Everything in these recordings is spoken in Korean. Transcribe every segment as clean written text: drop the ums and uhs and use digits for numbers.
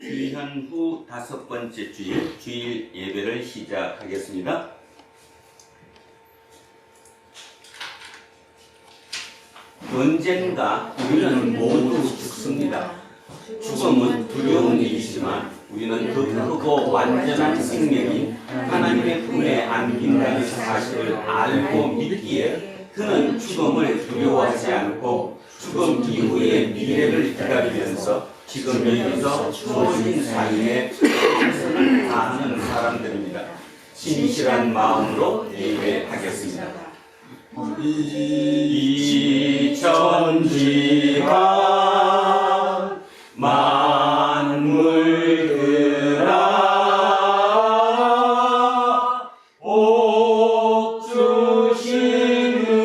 귀한 후 5번째 주일 예배를 시작하겠습니다. 언젠가 우리는 모두 죽습니다. 죽음은 두려운 일이지만 우리는 더 크고 완전한 생명인 하나님의 품에 안긴다는 사실을 알고 믿기에 그는 죽음을 두려워하지 않고 죽음 이후의 미래를 기다리면서 지금 여기서 주어진 삶에 최선을 다하는 사람들입니다. 진실한 마음으로 예배하겠습니다. 이 천지가 만물들아 복 주시는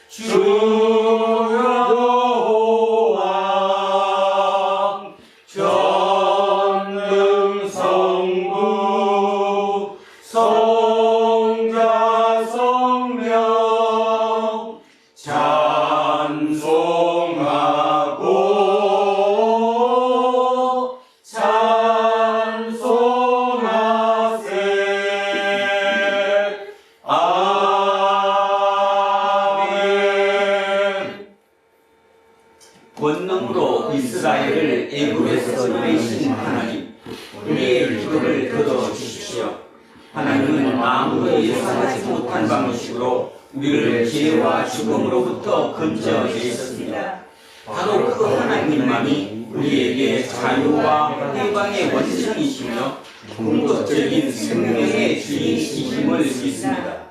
주 여호와 전능성부 성자 성령 찬송하고 찬송하세. 아멘. 권능으로 이스라엘을 애굽에서 내신 하나님, 우리의 기도를 들어주십시오. 하나님은 아무도 예상하지 못한 방식으로 우리를 죄와 죽음으로부터 건져내셨습니다. 바로 그 하나님만이 우리에게 자유와 해방의 원천이시며 궁극적인 생명의 주인이심을 믿습니다.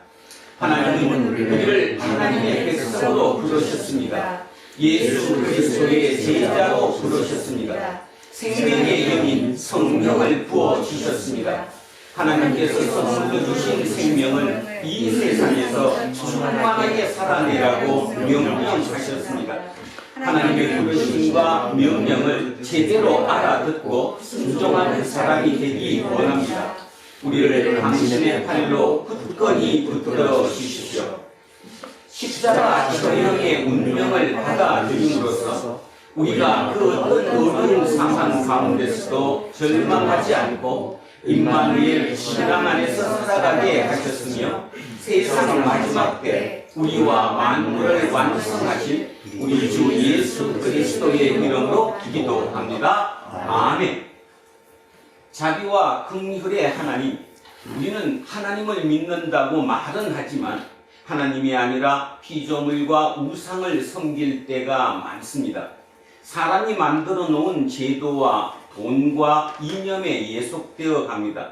하나님은 우리를 하나님의 백성으로 부르셨습니다. 예수 그리스도의 제자로 부르셨습니다. 생명의 영인 성령을 부어주셨습니다. 하나님께서 선물로 주신 생명을 이 세상에서 충만하게 살아내라고 명령하셨습니다. 하나님의 부르심과 명령을 제대로 알아듣고 순종하는 사람이 되기 원합니다. 우리를 당신의 팔로 굳건히 붙들어 주십시오. 십자가 저형의 운명을 받아들임으로써 우리가 그 어떤 어두운 상황 가운데서도 절망하지 않고 임마누엘 신앙 안에서 살아가게 하셨으며 세상 마지막 때 우리와 만물을 완성하신 우리 주 예수 그리스도의 이름으로 기도합니다. 아멘. 자비와 긍휼의 하나님, 우리는 하나님을 믿는다고 말은 하지만 하나님이 아니라 피조물과 우상을 섬길 때가 많습니다. 사람이 만들어 놓은 제도와 돈과 이념에 예속되어 갑니다.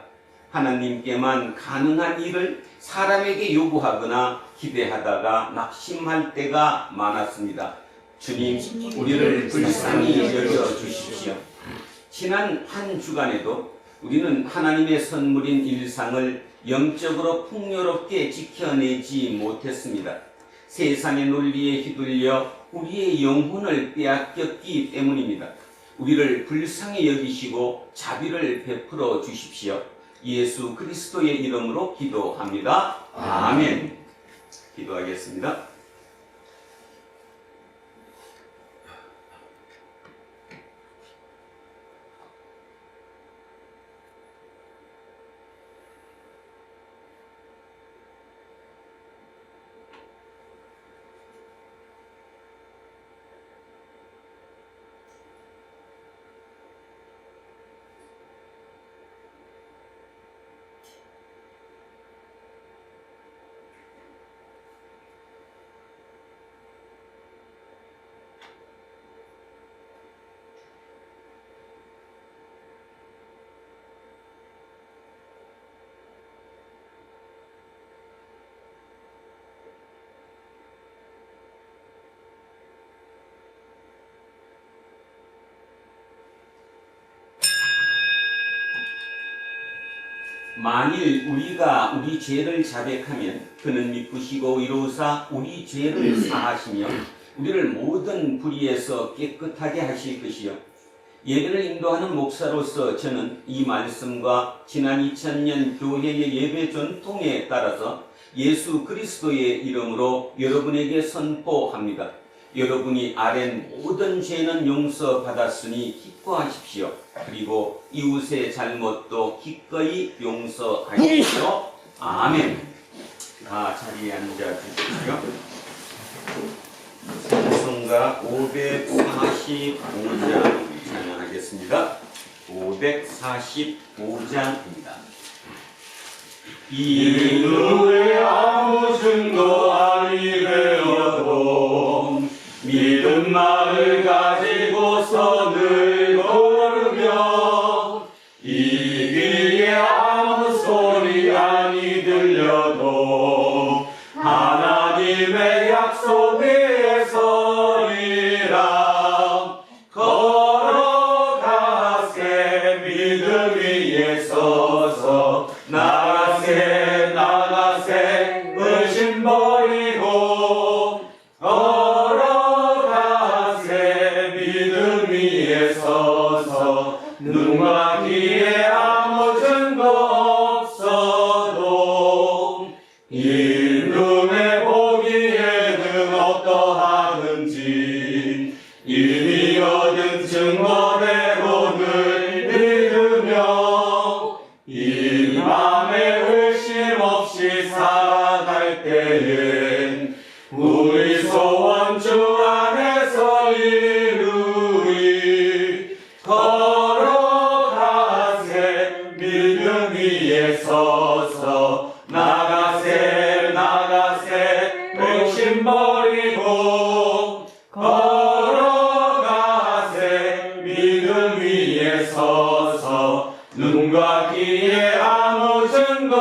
하나님께만 가능한 일을 사람에게 요구하거나 기대하다가 낙심할 때가 많았습니다. 주님, 우리를 불쌍히 여겨주십시오. 지난 한 주간에도 우리는 하나님의 선물인 일상을 영적으로 풍요롭게 지켜내지 못했습니다. 세상의 논리에 휘둘려 우리의 영혼을 빼앗겼기 때문입니다. 우리를 불쌍히 여기시고 자비를 베풀어 주십시오. 예수 그리스도의 이름으로 기도합니다. 아멘. 기도하겠습니다. 만일 우리가 우리 죄를 자백하면 그는 믿으시고 이루사 우리 죄를 사하시며 우리를 모든 불의에서 깨끗하게 하실 것이요. 예배를 인도하는 목사로서 저는 이 말씀과 지난 2000년 교회의 예배 전통에 따라서 예수 그리스도의 이름으로 여러분에게 선포합니다. 여러분이 아랜 모든 죄는 용서받았으니 기뻐하십시오. 그리고 이웃의 잘못도 기꺼이 용서하십시오. 아멘. 다 자리에 앉아 주십시오. 찬송가 545장 찬양하겠습니다. 545장입니다. 이 누구의 아무 증거 아니 되어도 믿음 마음을 가지고서 늘 걸으며 이 귀에 아무 소리 아니 들려도 하나님의 약속 위에 서리라. 걸어가세 믿음 위에 서서 나가세 나가세 의심 버리고 걸어가세 믿음 위에 서서 눈과 귀에 아무 증거 없어도 이 눈에 보기에는 어떠하든지 이미 얻은 증거대로 늘 믿으며 이 맘에 의심 없이 살아갈 때엔 우리 소원 주 안에서 이루리. 걸어가세 믿음 위에 서서 나가세 나가세 의심 버리고 걸어가세 믿음 위에 서서 눈과 귀에 아무 증거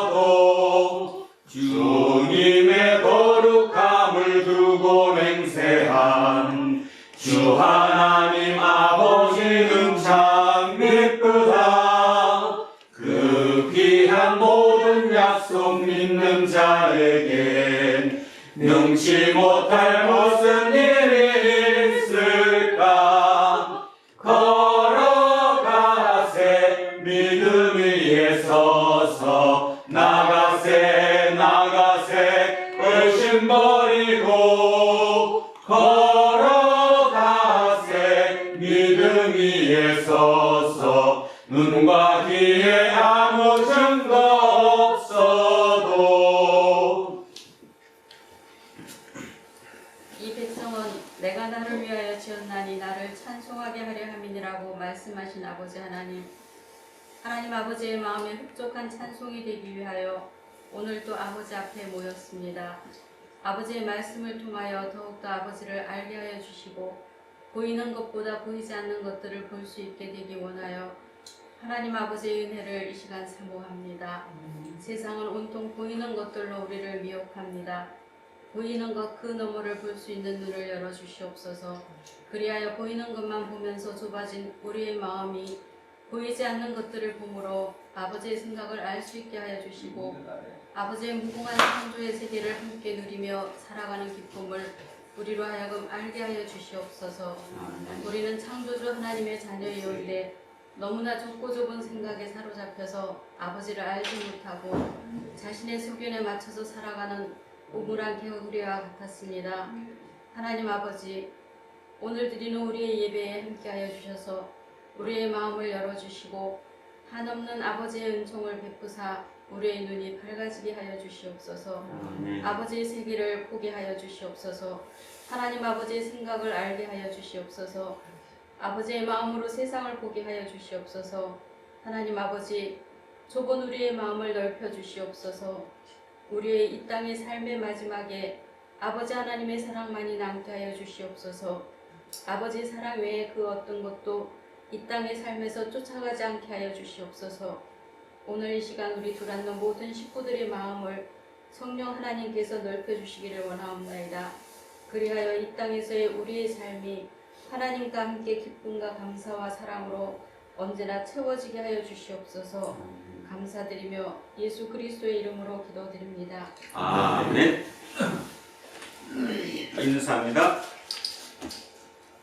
없어도 주님의 거룩함을 두고 맹세한 주 하나님 아버지는 참 미쁘다. 그 귀한 모든 약속 믿는 자에겐 능치 못할 무슨 일이 있을까. 걸어가세 믿음 위에 서서 나가세 나가세 의심 버리고 걸어가세 믿음 위에 서서 눈과 귀에 아무 증거 없어도. 이 백성은 내가 나를 위하여 지었나니 나를 찬송하게 하려 함이니라고 말씀하신 아버지 하나님. 하나님 아버지의 마음에 흡족한 찬송이 되기 위하여 오늘 또 아버지 앞에 모였습니다. 아버지의 말씀을 통하여 더욱더 아버지를 알게 하여 주시고 보이는 것보다 보이지 않는 것들을 볼 수 있게 되기 원하여 하나님 아버지의 은혜를 이 시간 사모합니다. 세상은 온통 보이는 것들로 우리를 미혹합니다. 보이는 것 그 너머를 볼 수 있는 눈을 열어주시옵소서. 그리하여 보이는 것만 보면서 좁아진 우리의 마음이 보이지 않는 것들을 보므로 아버지의 생각을 알 수 있게 하여 주시고 아버지의 무궁한 창조의 세계를 함께 누리며 살아가는 기쁨을 우리로 하여금 알게 하여 주시옵소서. 우리는 창조주 하나님의 자녀이오되 너무나 좁고 좁은 생각에 사로잡혀서 아버지를 알지 못하고 자신의 소견에 맞춰서 살아가는 우물한 개구리와 같았습니다. 하나님 아버지, 오늘 드리는 우리의 예배에 함께하여 주셔서 우리의 마음을 열어주시고 한없는 아버지의 은총을 베푸사 우리의 눈이 밝아지게 하여 주시옵소서. 아버지의 세계를 보게 하여 주시옵소서. 하나님 아버지의 생각을 알게 하여 주시옵소서. 아버지의 마음으로 세상을 보게 하여 주시옵소서. 하나님 아버지, 좁은 우리의 마음을 넓혀 주시옵소서. 우리의 이 땅의 삶의 마지막에 아버지 하나님의 사랑만이 남게 하여 주시옵소서. 아버지의 사랑 외에 그 어떤 것도 이 땅의 삶에서 쫓아가지 않게 하여 주시옵소서. 오늘 이 시간 우리 두란노 모든 식구들의 마음을 성령 하나님께서 넓혀 주시기를 원하옵나이다. 그리하여 이 땅에서의 우리의 삶이 하나님과 함께 기쁨과 감사와 사랑으로 언제나 채워지게 하여 주시옵소서. 감사드리며 예수 그리스도의 이름으로 기도드립니다. 아멘. 인사합니다.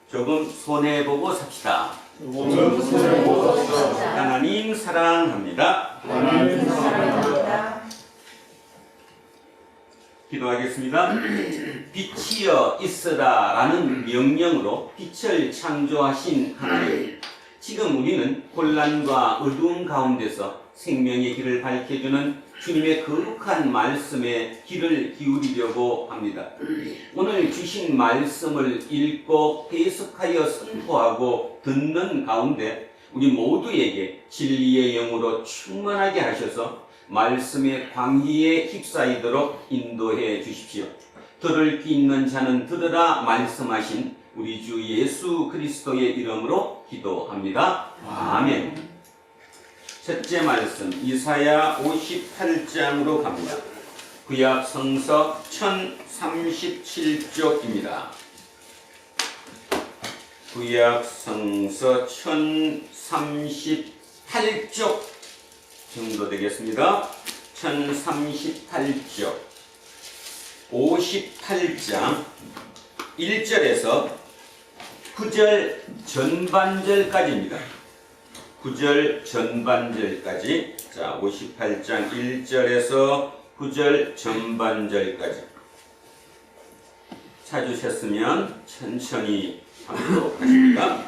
조금 손해보고 삽시다. 하나님 사랑합니다. 하나님 사랑합니다. 기도하겠습니다. 빛이여 있으라 라는 명령으로 빛을 창조하신 하나님, 지금 우리는 혼란과 어두운 가운데서 생명의 길을 밝혀주는 주님의 거룩한 말씀에 귀를 기울이려고 합니다. 오늘 주신 말씀을 읽고 해석하여 선포하고 듣는 가운데 우리 모두에게 진리의 영으로 충만하게 하셔서 말씀의 광희에 휩싸이도록 인도해 주십시오. 들을 귀 있는 자는 들으라 말씀하신 우리 주 예수 그리스도의 이름으로 기도합니다. 아멘. 첫째 말씀 이사야 58장으로 갑니다. 구약 성서 1037쪽입니다. 구약 성서 1038쪽 정도 되겠습니다. 1038쪽 58장 1절에서 9절 전반절까지입니다. 9절 전반절까지. 자, 58장 1절에서 9절 전반절까지 찾으셨으면 천천히 하도록 하십니다.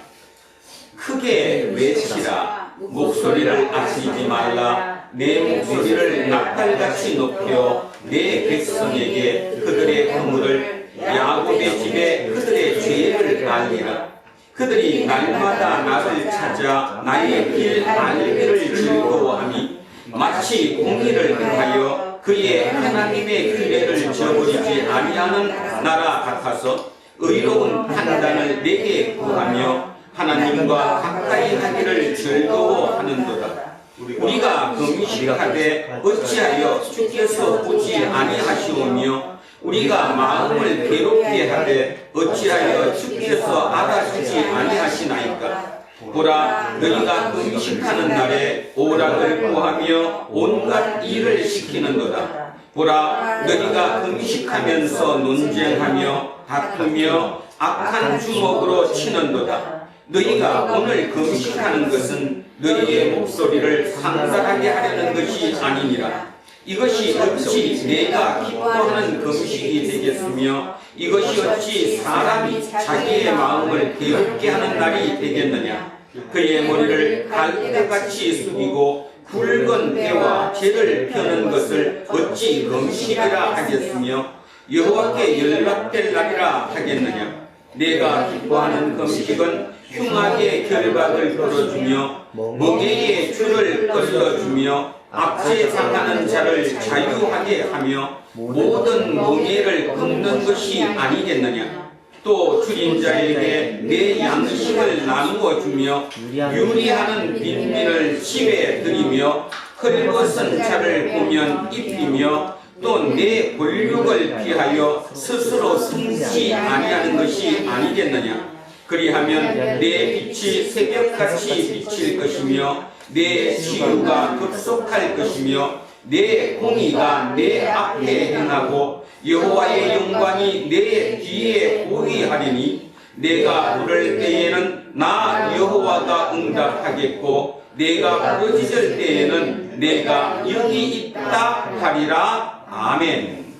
크게 외치라, 목소리를 아끼지 말라. 내 목소리를 나팔같이 높여 내 백성에게 그들의 허물을, 야곱의 집에 그들의 죄를 알리라. 그들이 날마다 나를 찾아 나의 길 알기를 즐거워하니 마치 공의를 행하여 그의 하나님의 규례를 저버리지 아니하는 나라 같아서 의로운 판단을 내게 구하며 하나님과 가까이 하기를 즐거워하는도다. 우리가 금식하되 어찌하여 주께서 보지 아니하시오며 우리가 마음을 괴롭게 하되 어찌하여 주께서 알아주지 아니하시나이까. 보라, 너희가 금식하는 날에 오락을 구하며 온갖 일을 시키는도다. 보라, 너희가 금식하면서 논쟁하며 다투며 악한 주먹으로 치는도다. 너희가 오늘 금식하는 것은 너희의 목소리를 상달하게 하려는 것이 아니니라. 이것이 어찌 내가 기뻐하는 금식이 되겠으며 이것이 어찌 사람이 자기의 마음을 괴롭게 하는 날이 되겠느냐. 그의 머리를 갈대같이 숙이고 굵은 때와 죄를 펴는 것을 어찌 금식이라 하겠으며 여호와께 연락될 날이라 하겠느냐. 내가 기뻐하는 금식은 흉악의 결박을 풀어주며 멍에의 줄을 끊어주며 압제당하는 자를 자유하게 하며 모든 멍에를 끊는 것이 아니겠느냐. 또 줄인 자에게 내 양식을 나누어 주며 유리하는 빈민을 집에 들이며 헐벗은 자를 보면 입히며 또 내 권력을 피하여 스스로 숨지 아니하는 것이 아니겠느냐. 그리하면 내 빛이 새벽같이 비칠 것이며 내 치유가 급속할 것이며 내 공의가 내 앞에 행하고 여호와의 영광이 내 뒤에 보이하리니 내가 부를 때에는 나 여호와가 응답하겠고 내가 부르짖을 때에는 내가 여기 있다 하리라. 아멘.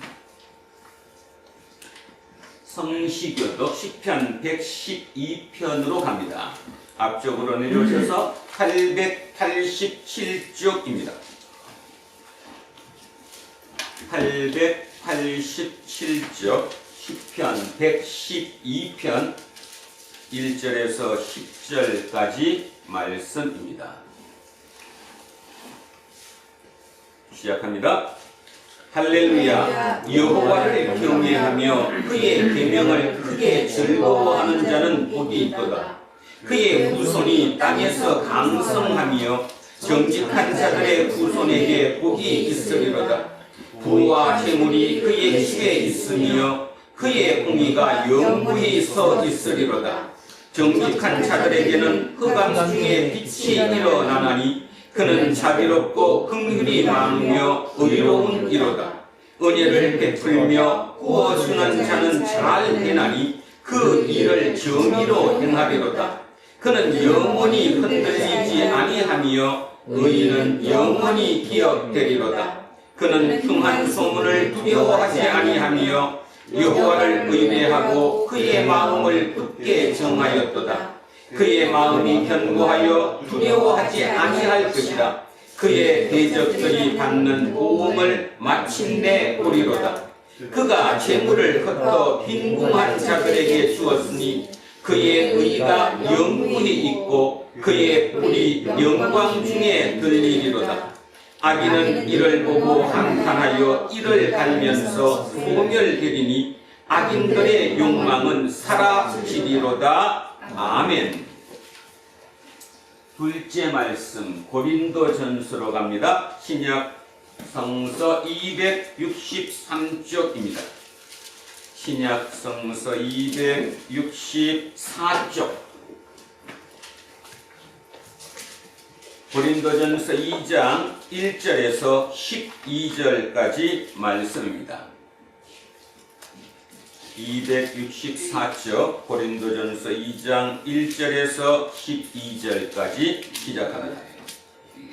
성시교독 시편 112편으로 갑니다. 앞쪽으로 내려오셔서 887쪽입니다. 887쪽 시편 112편 1절에서 10절까지 말씀입니다. 시작합니다. 할렐루야. 여호와를 경외하며 그의 계명을 크게 즐거워하는 자는 복이 있도다. 그의 후손이 땅에서 강성하며 정직한 자들의 후손에게 복이 있으리로다. 부와 재물이 그의 집에 있으며 그의 공의가 영구히 서 있으리로다. 정직한 자들에게는 흑암 중에 빛이 일어나나니 그는 자비롭고 긍휼이 많으며 의로운 이로다. 은혜를 베풀며 구워주는 자는 잘 되나니 그 일을 정의로 행하리로다. 그는 영원히 흔들리지 아니하며 의인은 영원히 기억되리로다. 그는 흉한 소문을 두려워하지 아니하며 여호와를 의뢰하고 그의 마음을 굳게 정하였도다. 그의 마음이 견고하여 두려워하지 아니할 것이라. 그의 대적들이 받는 보응을 마침내 보리로다. 그가 재물을 흩어 빈궁한 자들에게 주었으니 그의 의가 영구히 있고 그의 뿔이 영광 중에 들리리로다. 악인은 이를 보고 한탄하여 이를 갈면서 소멸되리니 악인들의 욕망은 사라지리로다. 아멘. 둘째 말씀 고린도전서로 갑니다. 신약 성서 263쪽입니다. 신약 성서 264쪽. 고린도전서 2장 1절에서 12절까지 말씀입니다. 264쪽 고린도전서 2장 1절에서 12절까지 시작합니다.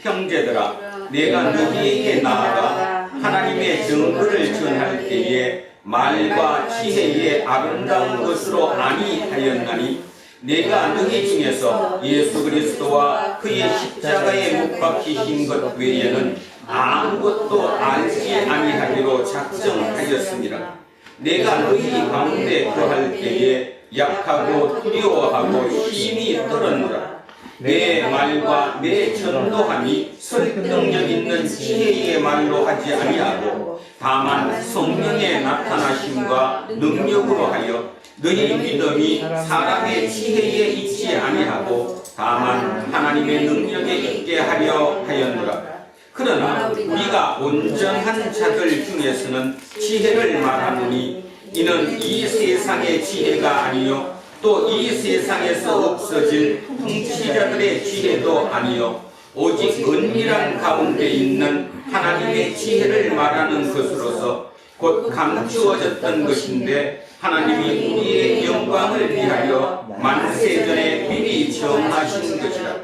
형제들아, 내가 너희에게 나아가 하나님의 증거를 전할 때에 말과 지혜의 아름다운 것으로 아니하였나니 내가 너희 중에서 예수 그리스도와 그의 십자가에 못 박히신 것 외에는 아무것도 알지 아니하기로 작정하였습니다. 내가 너희 가운데 거할 때에 약하고 두려워하고 힘이 떨었노라. 내 말과 내 전도함이 설득력 있는 지혜의 말로 하지 아니하고 다만 성령의 나타나심과 능력으로 하여 너희 믿음이 사람의 지혜에 있지 아니하고 다만 하나님의 능력에 있게 하려 하였노라. 그러나 우리가 온전한 자들 중에서는 지혜를 말하노니 이는 이 세상의 지혜가 아니요 또 이 세상에서 없어질 통치자들의 지혜도 아니요 오직 은밀한 가운데 있는 하나님의 지혜를 말하는 것으로서 곧 감추어졌던 것인데 하나님이 우리의 영광을 위하여 만세전에 미리 정하신 것이라.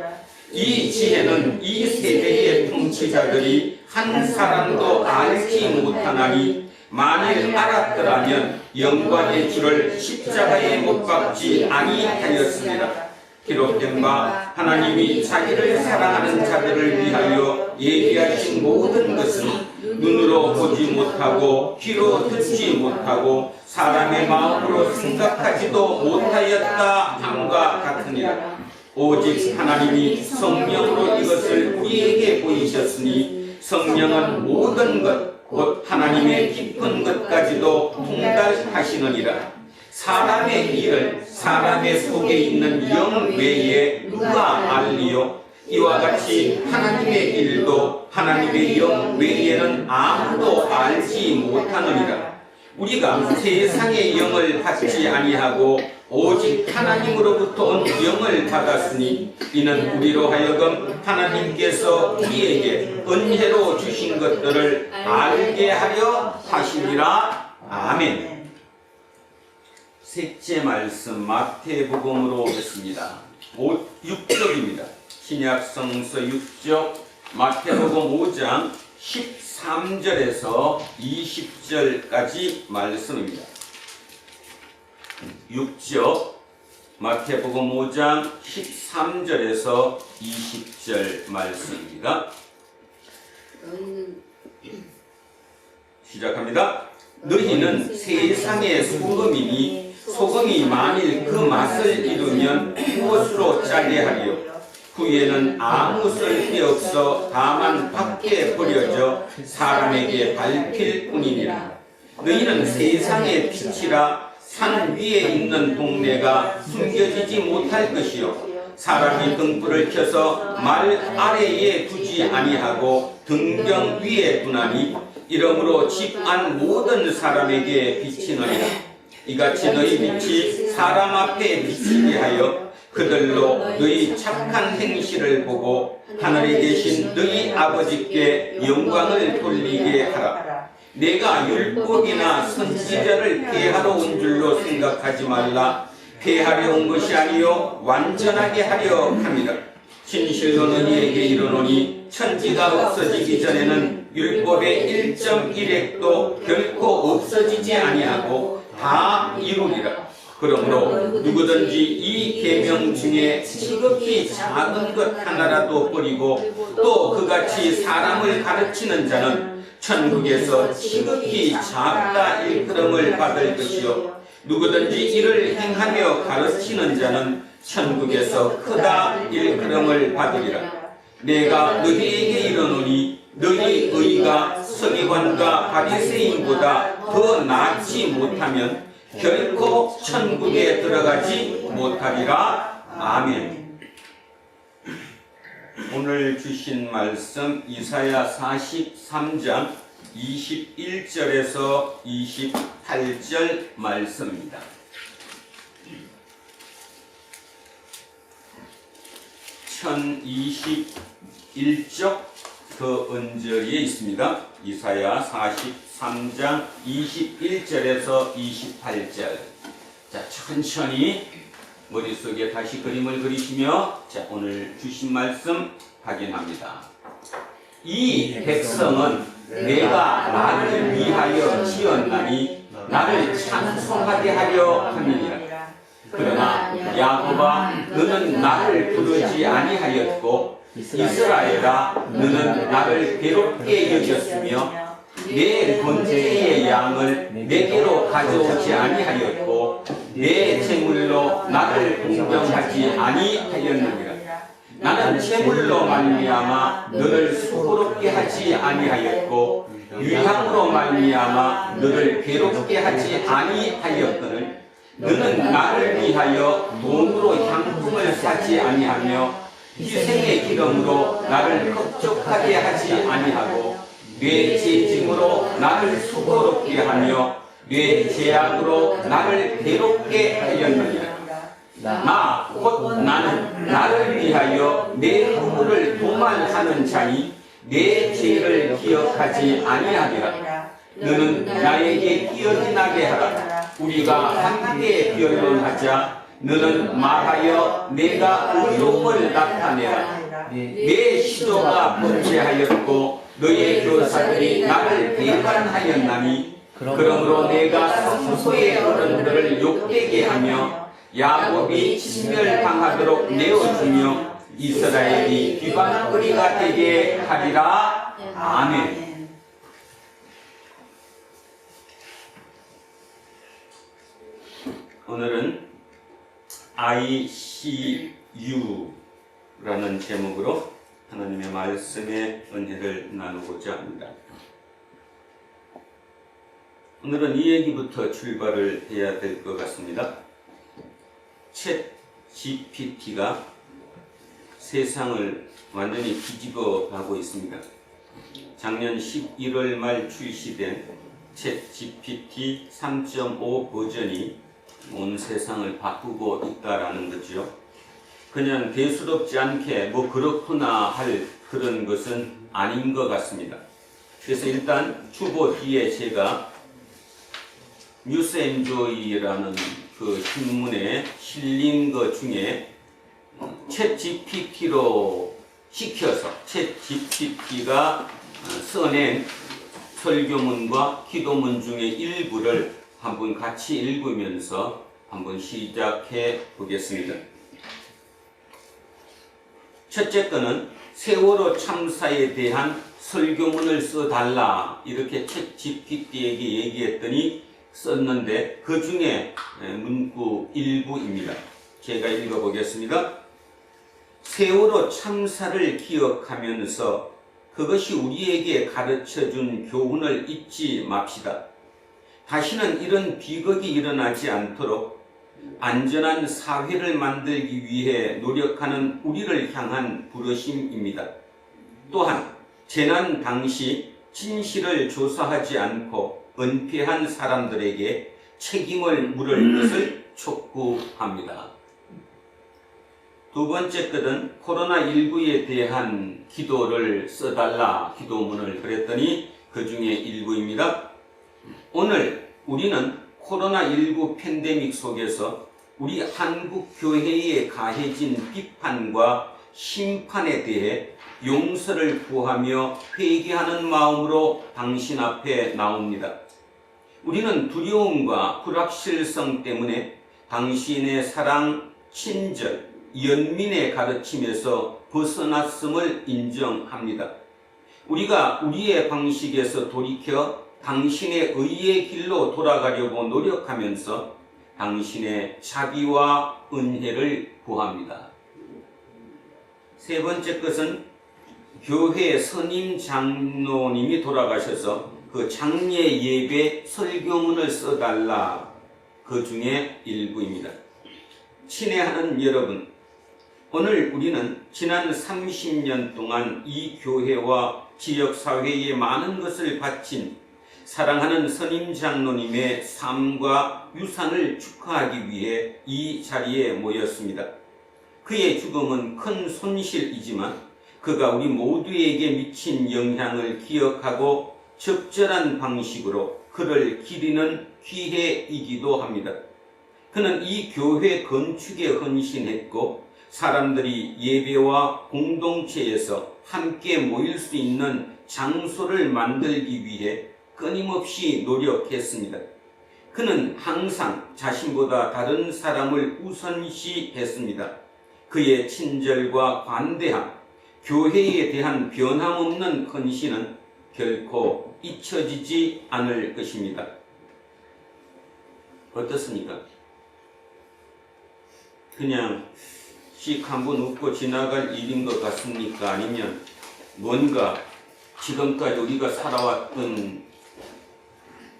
이 지혜는 이 세대의 통치자들이 한 사람도 알지 못하나니 만일 알았더라면 영광의 주를 십자가에 못 박지 아니하였습니다. 기록된 바 하나님이 자기를 사랑하는 자들을 위하여 예비하신 모든 것은 눈으로 보지 못하고 귀로 듣지 못하고 사람의 마음으로 생각하지도 못하였다 함과 같으니라. 오직 하나님이 성령으로 이것을 우리에게 보이셨으니 성령은 모든 것 곧 하나님의 깊은 것까지도 통달하시느니라. 사람의 일을 사람의 속에 있는 영 외에 누가 알리요? 이와 같이 하나님의 일도 하나님의 영 외에는 아무도 알지 못하느니라. 우리가 세상의 영을 받지 아니하고 오직 하나님으로부터 온 영을 받았으니 이는 우리로 하여금 하나님께서 우리에게 은혜로 주신 것들을 알게 하려 하시니라. 아멘. 셋째 말씀 마태복음으로 오겠습니다. 6쪽입니다. 신약 성서 6쪽 마태복음 5장 13절에서 20절까지 말씀입니다. 6쪽 마태복음 5장 13절에서 20절 말씀입니다. 시작합니다. 너희는 세상의 소금이니 소금이 만일 그 맛을 잃으면 무엇으로 짜게 하리요? 후에는 아무 쓸데 없어 다만 밖에 버려져 사람에게 밟힐 뿐이니라. 너희는 세상의 빛이라. 산 위에 있는 동네가 숨겨지지 못할 것이요 사람이 등불을 켜서 말 아래에 두지 아니하고 등경 위에 두나니 이러므로 집 안 모든 사람에게 비치느니라. 이같이 너희 빛이 사람 앞에 비치게 하여 그들로 너희 착한 행실을 보고 하늘에 계신 너희 아버지께 영광을 돌리게 하라. 내가 율법이나 선지자를 폐하러 온 줄로 생각하지 말라. 폐하려 온 것이 아니요 완전하게 하려 함이라. 진실로 너희에게 이르노니 천지가 없어지기 전에는 율법의 1.1획도 결코 없어지지 아니하고 다 이루리라. 그러므로 누구든지 이 계명 중에 지극히 작은 것 하나라도 버리고 또 그같이 사람을 가르치는 자는 천국에서 지극히 작다 일컬음을 받을 것이요 누구든지 이를 행하며 가르치는 자는 천국에서 크다 일컬음을 받으리라. 내가 너희에게 이르노니 너희 의가 서기관과 바리새인보다 더 낫지 못하면 결코 천국에 들어가지 못하리라. 아멘. 오늘 주신 말씀 이사야 43장 21절에서 28절 말씀입니다. 1021쪽 그 언저리에 있습니다. 이사야 43장 21절에서 28절. 자, 천천히 머릿속에 다시 그림을 그리시며 자, 오늘 주신 말씀 확인합니다. 이 백성은 내가 나를 위하여 지었나니 나를 찬송하게 하려 함이니라. 그러나 야곱아 너는 나를 부르지 아니하였고 이스라엘아 너는 나를 괴롭게 여겼으며 내 번제의 양을 내게로 가져오지 아니하였고 내 제물로 나를 공경하지 아니하였느니라. 나는 제물로 말미암아 너를 수고롭게 하지 아니하였고 유향으로 말미암아 너를 괴롭게 하지 아니하였거늘 너는 나를 위하여 돈으로 향품을 사지 아니하며 희생의 기름으로 나를 흡족하게 하지 아니하고 뇌 제짐으로 나를 수고롭게 하며 뇌 제약으로 나를 괴롭게 하였느니라. 나 곧 나는 나를 위하여 내 허물을 도만하는 자니 내 죄를 기억하지 아니하리라. 너는 나에게 기억이 나게 하라. 우리가 함께 변론하자. 너는 말하여 내가 의로움을 나타내라. 내 시조가 범죄하였고 너의 교사들이 나를 배반하였나니 그러므로 내가 성소의 어른들을 욕되게 하며 야곱이 진멸당하도록 내어주며 이스라엘이 비방거리가 되게 하리라. 아멘. 오늘은 ICU라는 제목으로 하나님의 말씀의 은혜를 나누고자 합니다. 오늘은 이 얘기부터 출발을 해야 될 것 같습니다. 챗 GPT가 세상을 완전히 뒤집어 가고 있습니다. 작년 11월 말 출시된 챗 GPT 3.5 버전이 온 세상을 바꾸고 있다라는 거죠. 그냥 대수롭지 않게 뭐 그렇구나 할 그런 것은 아닌 것 같습니다. 그래서 일단 주보 뒤에 제가 뉴스엔조이라는 그 신문에 실린 것 중에 챗 GPT로 시켜서 챗 GPT가 써낸 설교문과 기도문 중에 일부를 한번 같이 읽으면서 한번 시작해 보겠습니다. 첫째 거는 세월호 참사에 대한 설교문을 써달라 이렇게 챗 GPT에게 얘기했더니 썼는데 그 중에 문구 일부입니다. 제가 읽어보겠습니다. 세월호 참사를 기억하면서 그것이 우리에게 가르쳐준 교훈을 잊지 맙시다. 다시는 이런 비극이 일어나지 않도록 안전한 사회를 만들기 위해 노력하는 우리를 향한 부르심입니다. 또한 재난 당시 진실을 조사하지 않고 은폐한 사람들에게 책임을 물을 것을 촉구합니다. 두 번째 것은 코로나19에 대한 기도를 써달라 기도문을 그랬더니 그 중에 일부입니다. 오늘 우리는 코로나19 팬데믹 속에서 우리 한국 교회에 가해진 비판과 심판에 대해 용서를 구하며 회개하는 마음으로 당신 앞에 나옵니다. 우리는 두려움과 불확실성 때문에 당신의 사랑, 친절, 연민의 가르침에서 벗어났음을 인정합니다. 우리가 우리의 방식에서 돌이켜 당신의 의의 길로 돌아가려고 노력하면서 당신의 자비와 은혜를 구합니다. 세 번째 것은 교회 선임 장로님이 돌아가셔서 그 장례 예배 설교문을 써달라, 그 중에 일부입니다. 친애하는 여러분, 오늘 우리는 지난 30년 동안 이 교회와 지역사회에 많은 것을 바친 사랑하는 선임 장로님의 삶과 유산을 축하하기 위해 이 자리에 모였습니다. 그의 죽음은 큰 손실이지만 그가 우리 모두에게 미친 영향을 기억하고 적절한 방식으로 그를 기리는 기회이기도 합니다. 그는 이 교회 건축에 헌신했고 사람들이 예배와 공동체에서 함께 모일 수 있는 장소를 만들기 위해 끊임없이 노력했습니다. 그는 항상 자신보다 다른 사람을 우선시했습니다. 그의 친절과 관대함, 교회에 대한 변함없는 헌신은 결코 잊혀지지 않을 것입니다. 어떻습니까? 그냥 씩 한번 웃고 지나갈 일인 것 같습니까? 아니면 뭔가 지금까지 우리가 살아왔던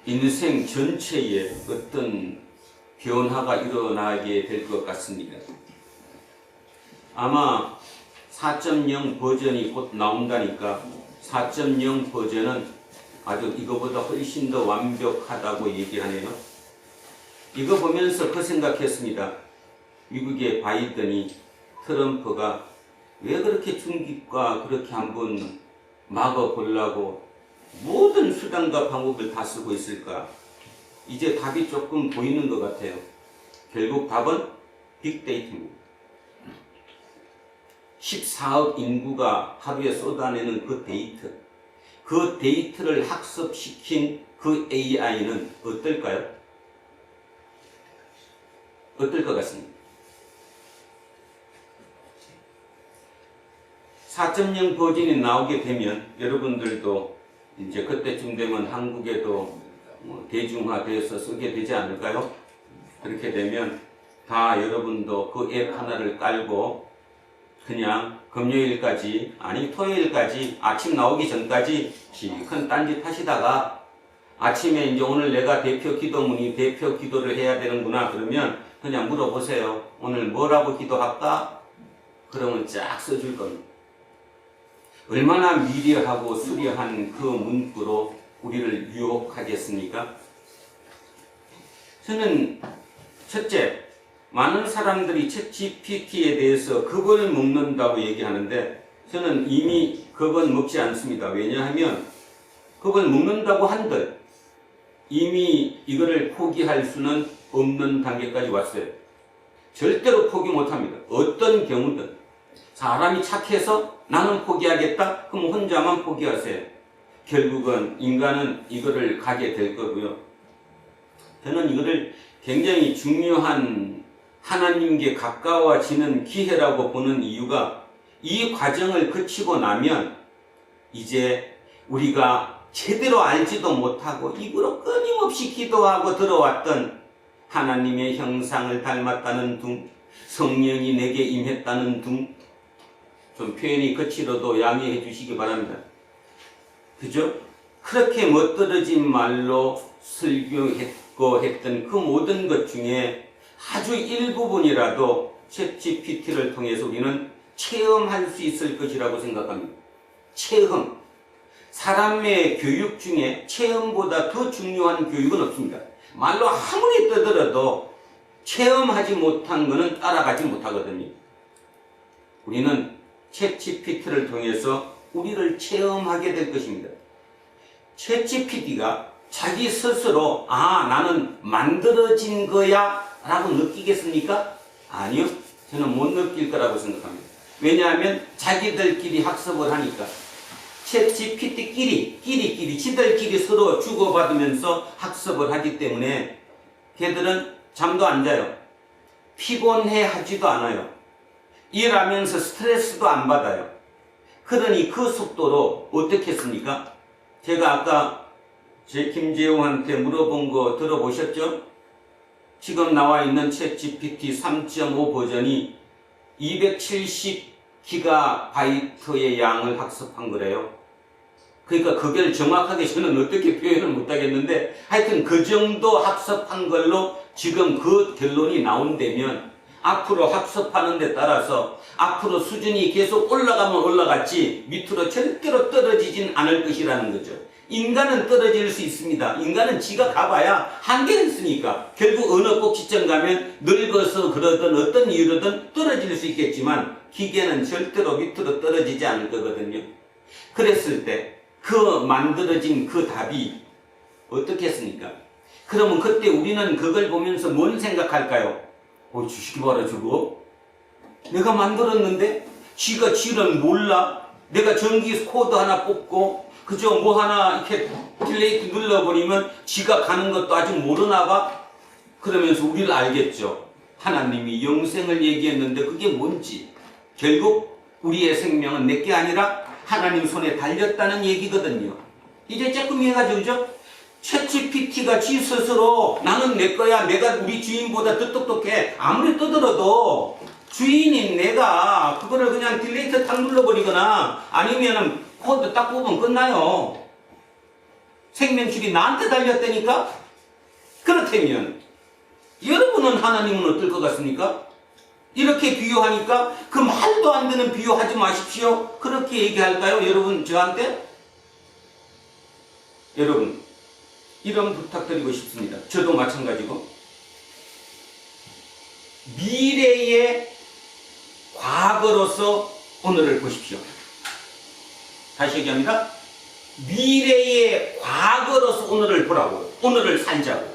인생 전체에 어떤 변화가 일어나게 될 것 같습니다. 아마 4.0 버전이 곧 나온다니까 4.0 버전은 아주 이거보다 훨씬 더 완벽하다고 얘기하네요. 이거 보면서 그 생각했습니다. 미국의 바이든이 트럼프가 왜 그렇게 중국과 그렇게 한번 막아보려고 모든 수단과 방법을 다 쓰고 있을까? 이제 답이 조금 보이는 것 같아요. 결국 답은 빅데이터입니다. 14억 인구가 하루에 쏟아내는 그 데이터, 그 데이터를 학습시킨 그 AI는 어떨까요? 어떨 것 같습니다. 4.0 버전이 나오게 되면 여러분들도 이제 그때쯤 되면 한국에도 대중화돼서 쓰게 되지 않을까요? 그렇게 되면 다 여러분도 그 앱 하나를 깔고 그냥 금요일까지, 아니 토요일까지 아침 나오기 전까지 큰 딴짓 하시다가 아침에 이제 오늘 내가 대표 기도문이 대표 기도를 해야 되는구나 그러면 그냥 물어보세요. 오늘 뭐라고 기도할까? 그러면 쫙 써줄 겁니다. 얼마나 미려하고 수려한 그 문구로 우리를 유혹하겠습니까? 저는 첫째, 많은 사람들이 챗GPT에 대해서 겁을 먹는다고 얘기하는데 저는 이미 겁은 먹지 않습니다. 왜냐하면 겁을 먹는다고 한들 이미 이거를 포기할 수는 없는 단계까지 왔어요. 절대로 포기 못합니다. 어떤 경우든 사람이 착해서 나는 포기하겠다? 그럼 혼자만 포기하세요. 결국은 인간은 이거를 가게 될 거고요. 저는 이거를 굉장히 중요한 하나님께 가까워지는 기회라고 보는 이유가 이 과정을 거치고 나면 이제 우리가 제대로 알지도 못하고 입으로 끊임없이 기도하고 들어왔던 하나님의 형상을 닮았다는 둥, 성령이 내게 임했다는 둥, 좀 표현이 거칠어도 양해해 주시기 바랍니다. 그죠? 그렇게 멋들어진 말로 설교했고 했던 그 모든 것 중에 아주 일부분이라도 챗GPT를 통해서 우리는 체험할 수 있을 것이라고 생각합니다. 체험. 사람의 교육 중에 체험보다 더 중요한 교육은 없습니다. 말로 아무리 떠들어도 체험하지 못한 것은 따라가지 못하거든요. 우리는 챗GPT를 통해서 우리를 체험하게 될 것입니다. 챗GPT가 자기 스스로 나는 만들어진 거야 라고 느끼겠습니까? 아니요. 저는 못 느낄 거라고 생각합니다. 왜냐하면 자기들끼리 학습을 하니까. 챗GPT끼리 지들끼리 서로 주고받으면서 학습을 하기 때문에 걔들은 잠도 안 자요. 피곤해 하지도 않아요. 일하면서 스트레스도 안 받아요. 그러니 그 속도로 어떻게 했습니까? 제가 아까 제 김재웅한테 물어본 거 들어보셨죠? 지금 나와 있는 챗GPT 3.5 버전이 270GB의 양을 학습한 거래요. 그러니까 그걸 정확하게 저는 어떻게 표현을 못하겠는데 하여튼 그 정도 학습한 걸로 지금 그 결론이 나온다면 앞으로 학습하는 데 따라서 앞으로 수준이 계속 올라가면 올라갔지 밑으로 절대로 떨어지진 않을 것이라는 거죠. 인간은 떨어질 수 있습니다. 인간은 지가 가봐야 한계가 있으니까 결국 어느 꼭지점 가면 늙어서 그러든 어떤 이유로든 떨어질 수 있겠지만 기계는 절대로 밑으로 떨어지지 않을 거거든요. 그랬을 때 그 만들어진 그 답이 어떻겠습니까? 그러면 그때 우리는 그걸 보면서 뭔 생각할까요? 주식이 봐라 저거 내가 만들었는데 지가 지는 몰라. 내가 전기 코드 하나 뽑고 그저 뭐 하나 이렇게 딜레이트 눌러버리면 지가 가는 것도 아직 모르나 봐. 그러면서 우리를 알겠죠. 하나님이 영생을 얘기했는데 그게 뭔지. 결국 우리의 생명은 내게 아니라 하나님 손에 달렸다는 얘기거든요. 이제 조금 이해가 되죠? 챗GPT가 지 스스로 나는 내 거야. 내가 우리 주인보다 더 똑똑해. 아무리 떠들어도 주인인 내가 그거를 그냥 딜레이트 딱 눌러버리거나 아니면은 코드 딱 뽑으면 끝나요. 생명줄이 나한테 달렸다니까? 그렇다면 여러분은 하나님은 어떨 것 같습니까? 이렇게 비유하니까 그 말도 안 되는 비유하지 마십시오. 그렇게 얘기할까요? 여러분 저한테? 여러분 이런 부탁드리고 싶습니다. 저도 마찬가지고 미래의 과거로서 오늘을 보십시오. 다시 얘기합니다. 미래의 과거로서 오늘을 보라고. 오늘을 살자고.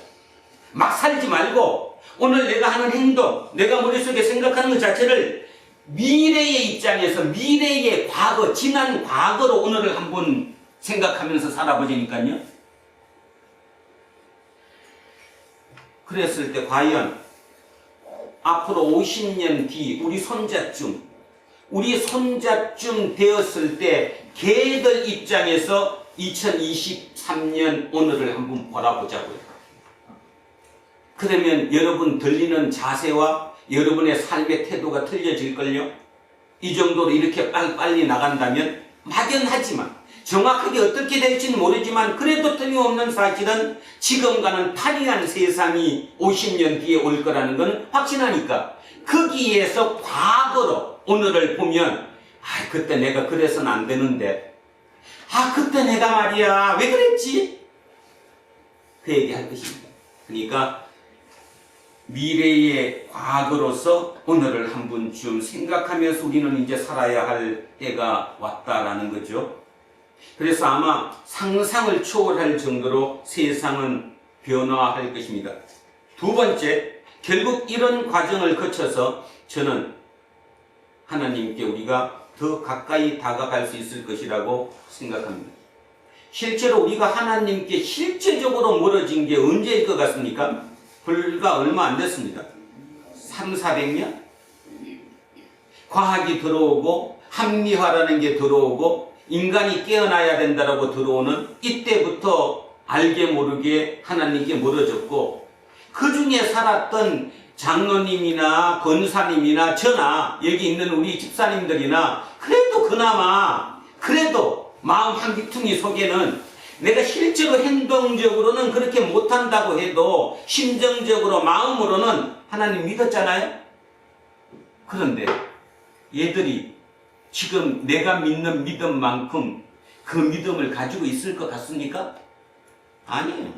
막 살지 말고 오늘 내가 하는 행동, 내가 머릿속에 생각하는 것 자체를 미래의 입장에서 미래의 과거, 지난 과거로 오늘을 한번 생각하면서 살아보자니까요. 그랬을 때 과연 앞으로 50년 뒤 우리 손자쯤 되었을 때 걔들 입장에서 2023년 오늘을 한번 바라보자고요. 그러면 여러분 들리는 자세와 여러분의 삶의 태도가 틀려질걸요? 이 정도로 이렇게 빨리 나간다면 막연하지만 정확하게 어떻게 될지는 모르지만 그래도 틀림없는 사실은 지금과는 판이한 세상이 50년 뒤에 올 거라는 건 확신하니까 거기에서 과거로 오늘을 보면 그때 내가 그래서는 안 되는데 그때 내가 말이야 왜 그랬지? 그 얘기할 것입니다. 그러니까 미래의 과거로서 오늘을 한 번쯤 생각하면서 우리는 이제 살아야 할 때가 왔다라는 거죠. 그래서 아마 상상을 초월할 정도로 세상은 변화할 것입니다. 두 번째, 결국 이런 과정을 거쳐서 저는 하나님께 우리가 더 가까이 다가갈 수 있을 것이라고 생각합니다. 실제로 우리가 하나님께 실제적으로 멀어진 게 언제일 것 같습니까? 불과 얼마 안 됐습니다. 300~400년? 과학이 들어오고 합리화라는 게 들어오고 인간이 깨어나야 된다라고 들어오는 이때부터 알게 모르게 하나님께 멀어졌고 그 중에 살았던 장로님이나 권사님이나 저나 여기 있는 우리 집사님들이나 그래도 그나마 마음 한 귀퉁이 속에는 내가 실제로 행동적으로는 그렇게 못한다고 해도 심정적으로 마음으로는 하나님 믿었잖아요. 그런데 얘들이 지금 내가 믿는 믿음만큼 그 믿음을 가지고 있을 것 같습니까? 아니에요.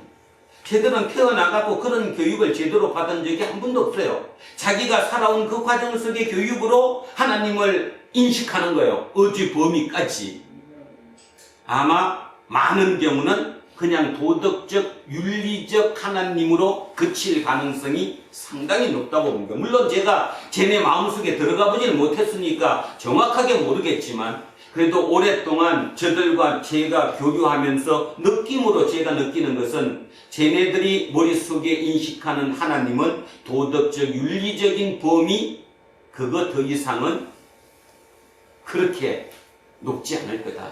걔들은 태어나가고 그런 교육을 제대로 받은 적이 한 번도 없어요. 자기가 살아온 그 과정 속의 교육으로 하나님을 인식하는 거예요. 어지 범위까지. 아마 많은 경우는 그냥 도덕적, 윤리적 하나님으로 그칠 가능성이 상당히 높다고 봅니다. 물론 제가 쟤네 마음속에 들어가 보지는 못했으니까 정확하게 모르겠지만 그래도 오랫동안 저들과 제가 교류하면서 느낌으로 제가 느끼는 것은 쟤네들이 머릿속에 인식하는 하나님은 도덕적, 윤리적인 범위 그거 더 이상은 그렇게 높지 않을 거다.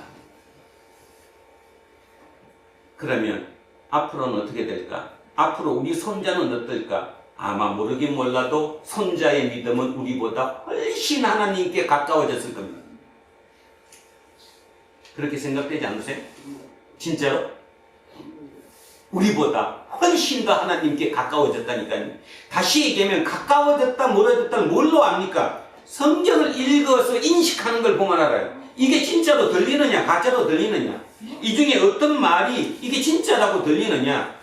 그러면 앞으로는 어떻게 될까? 앞으로 우리 손자는 어떨까? 아마 모르긴 몰라도 손자의 믿음은 우리보다 훨씬 하나님께 가까워졌을 겁니다. 그렇게 생각되지 않으세요? 진짜로? 우리보다 훨씬 더 하나님께 가까워졌다니까요. 다시 얘기하면 가까워졌다 멀어졌다를 뭘로 압니까? 성경을 읽어서 인식하는 걸 보면 알아요. 이게 진짜로 들리느냐 가짜로 들리느냐, 이 중에 어떤 말이 이게 진짜라고 들리느냐.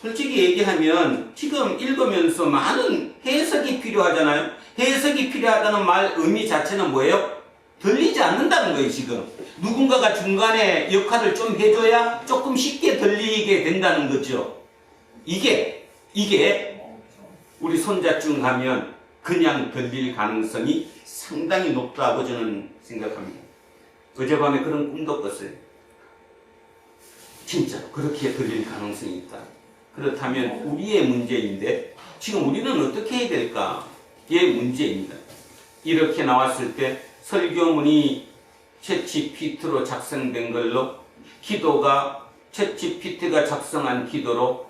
솔직히 얘기하면 지금 읽으면서 많은 해석이 필요하잖아요. 해석이 필요하다는 말 의미 자체는 뭐예요? 들리지 않는다는 거예요. 지금 누군가가 중간에 역할을 좀 해줘야 조금 쉽게 들리게 된다는 거죠. 이게 우리 손자쯤 가면 그냥 들릴 가능성이 상당히 높다고 저는 생각합니다. 어젯밤에 그런 꿈도 꿨어요. 진짜로 그렇게 들릴 가능성이 있다. 그렇다면 우리의 문제인데 지금 우리는 어떻게 해야 될까의 문제입니다. 이렇게 나왔을 때 설교문이 챗GPT로 작성된 걸로, 기도가 챗GPT가 작성한 기도로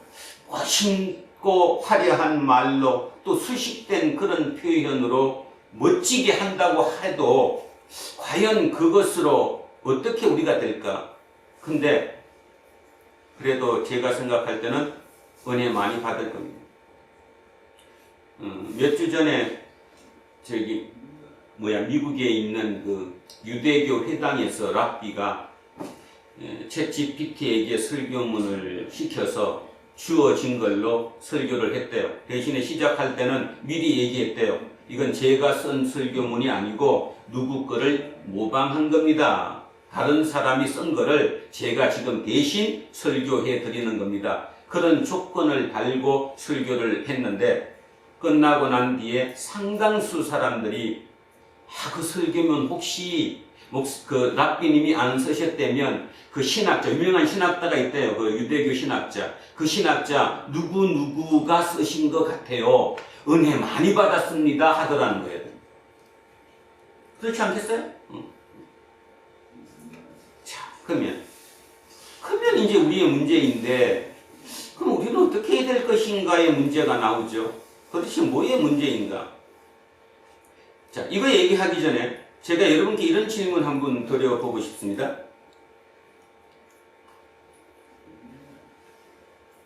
멋있고 화려한 말로 또 수식된 그런 표현으로 멋지게 한다고 해도 과연 그것으로 어떻게 우리가 될까? 근데 그래도 제가 생각할 때는 은혜 많이 받을 겁니다. 몇 주 전에 미국에 있는 그 유대교 회당에서 랍비가 챗GPT에게 설교문을 시켜서 주어진 걸로 설교를 했대요. 대신에 시작할 때는 미리 얘기했대요. 이건 제가 쓴 설교문이 아니고 누구 거를 모방한 겁니다. 다른 사람이 쓴 거를 제가 지금 대신 설교해 드리는 겁니다. 그런 조건을 달고 설교를 했는데 끝나고 난 뒤에 상당수 사람들이 그 설교문 혹시 그 랍비님이 안 쓰셨다면 그 신학자, 유명한 신학자가 있대요. 그 유대교 신학자. 그 신학자 누구누구가 쓰신 것 같아요. 은혜 많이 받았습니다 하더라는 거예요. 그렇지 않겠어요? 자, 그러면 이제 우리의 문제인데 그럼 우리는 어떻게 해야 될 것인가의 문제가 나오죠. 도대체 뭐의 문제인가? 자, 이거 얘기하기 전에 제가 여러분께 이런 질문 한번 드려보고 싶습니다.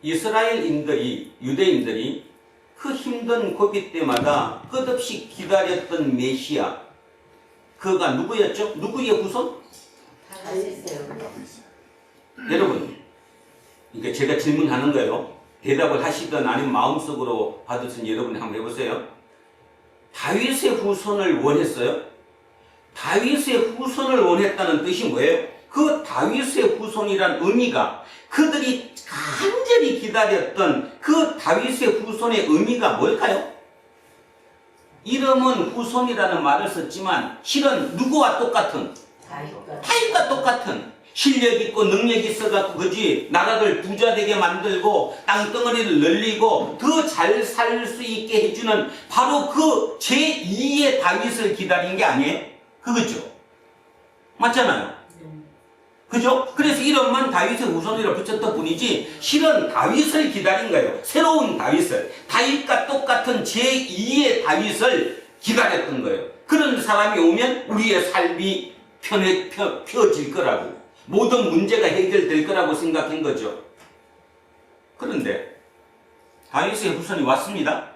이스라엘인들이, 유대인들이 그 힘든 고비 때마다 끝없이 기다렸던 메시아, 그가 누구였죠? 누구의 후손? 여러분, 그러니까 제가 질문하는 거예요. 대답을 하시든 아니면 마음속으로 받으신 여러분이 한번 해보세요. 다윗의 후손을 원했어요? 다윗의 후손을 원했다는 뜻이 뭐예요? 그 다윗의 후손이란 의미가, 그들이 간절히 기다렸던 그 다윗의 후손의 의미가 뭘까요? 이름은 후손이라는 말을 썼지만 실은 누구와 똑같은? 다윗과 똑같은 실력 있고 능력 있어갖고 그지 나라를 부자되게 만들고 땅덩어리를 늘리고 더 잘 살 수 있게 해주는 바로 그 제2의 다윗을 기다린 게 아니에요? 그거죠. 맞잖아요. 그죠? 그래서 이름만 다윗의 후손이라 붙였던 뿐이지 실은 다윗을 기다린 거예요. 새로운 다윗을, 다윗과 똑같은 제2의 다윗을 기다렸던 거예요. 그런 사람이 오면 우리의 삶이 펴질 거라고, 모든 문제가 해결될 거라고 생각한 거죠. 그런데 다윗의 후손이 왔습니다.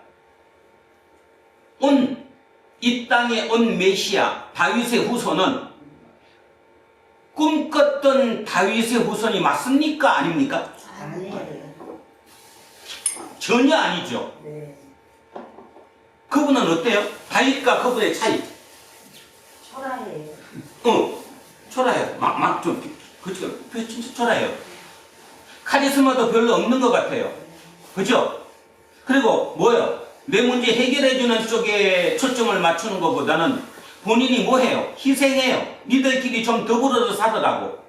이 땅에 온 메시아 다윗의 후손은 꿈꿨던 다윗의 후손이 맞습니까? 아닙니까? 아니에요. 전혀 아니죠. 네. 그분은 어때요? 다윗과 그분의 차이. 초라해요. 초라해요. 그렇죠. 진짜 초라해요. 카리스마도 별로 없는 것 같아요. 그죠? 그리고 뭐요? 내 문제 해결해주는 쪽에 초점을 맞추는 것보다는 본인이 뭐 해요? 희생해요. 니들끼리 좀 더불어서 살으라고.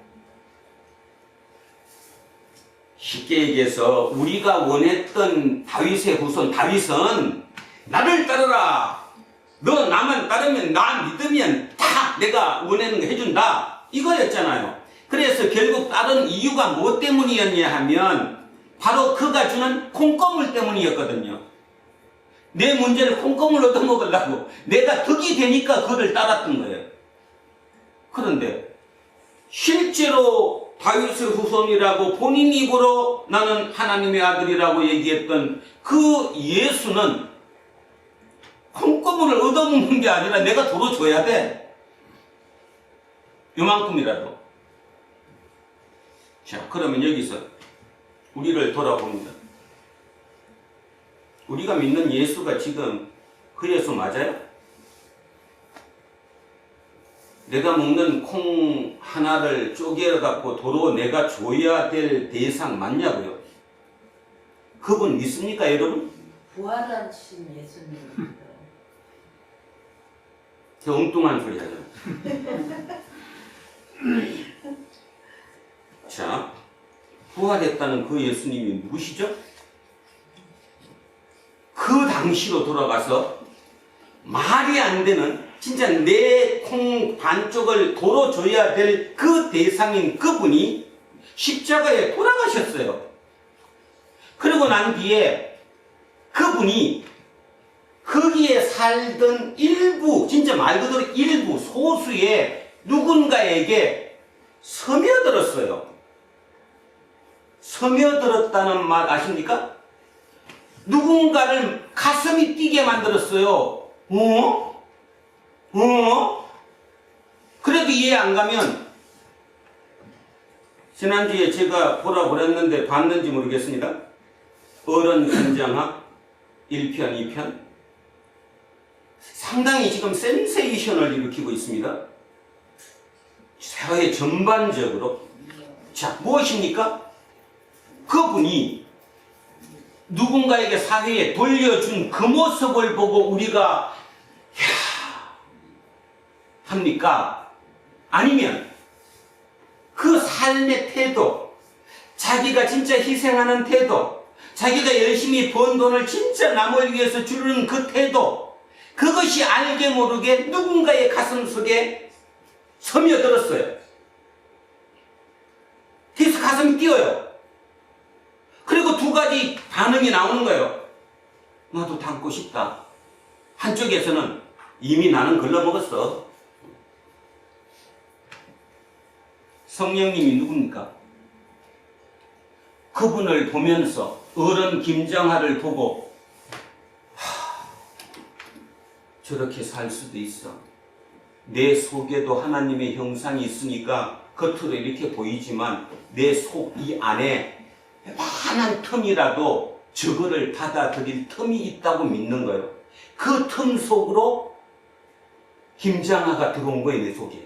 쉽게 얘기해서 우리가 원했던 다윗의 후손 다윗은 나를 따르라. 너 나만 따르면 나 믿으면 다 내가 원하는 거 해준다. 이거였잖아요. 그래서 결국 따른 이유가 뭐 때문이었냐 하면 바로 그가 주는 콩고물 때문이었거든요. 내 문제를 콩고물 얻어먹으려고 내가 덕이 되니까 그를 따랐던 거예요. 그런데 실제로 다윗의 후손이라고 본인 입으로 나는 하나님의 아들이라고 얘기했던 그 예수는 콩고물을 얻어먹는 게 아니라 내가 도로 줘야 돼. 요만큼이라도. 자, 그러면 여기서 우리를 돌아봅니다. 우리가 믿는 예수가 지금 그 예수 맞아요? 내가 먹는 콩 하나를 쪼개갖고 도로 내가 줘야 될 대상 맞냐고요? 그분 믿습니까, 여러분? 부활하신 예수님. 저 엉뚱한 소리 하잖아요. 자, 부활했다는 그 예수님이 누구시죠? 그 당시로 돌아가서 말이 안 되는 진짜 내 콩 반쪽을 도로 줘야 될 그 대상인 그분이 십자가에 돌아가셨어요. 그리고 난 뒤에 그분이 거기에 살던 일부, 진짜 말 그대로 일부, 소수의 누군가에게 스며들었어요. 스며들었다는 말 아십니까? 누군가를 가슴이 뛰게 만들었어요. 그래도 이해 안 가면 지난주에 제가 보라 그랬는데 봤는지 모르겠습니다. 어른 김장학 1편, 2편 상당히 지금 센세이션을 일으키고 있습니다. 사회 전반적으로. 자, 무엇입니까? 그분이 누군가에게 사회에 돌려준 그 모습을 보고 우리가 합니까? 아니면 그 삶의 태도, 자기가 진짜 희생하는 태도, 자기가 열심히 번 돈을 진짜 남을 위해서 주는 그 태도, 그것이 알게 모르게 누군가의 가슴 속에 스며들었어요. 그래서 가슴이 뛰어요. 그리고 두 가지 반응이 나오는 거예요. 나도 닮고 싶다. 한쪽에서는 이미 나는 걸러먹었어. 성령님이 누굽니까? 그분을 보면서 어른 김장하를 보고 저렇게 살 수도 있어. 내 속에도 하나님의 형상이 있으니까 겉으로 이렇게 보이지만 내 속 이 안에 많은 틈이라도 저거를 받아들일 틈이 있다고 믿는 거예요. 그 틈 속으로 김장하가 들어온 거예요, 내 속에.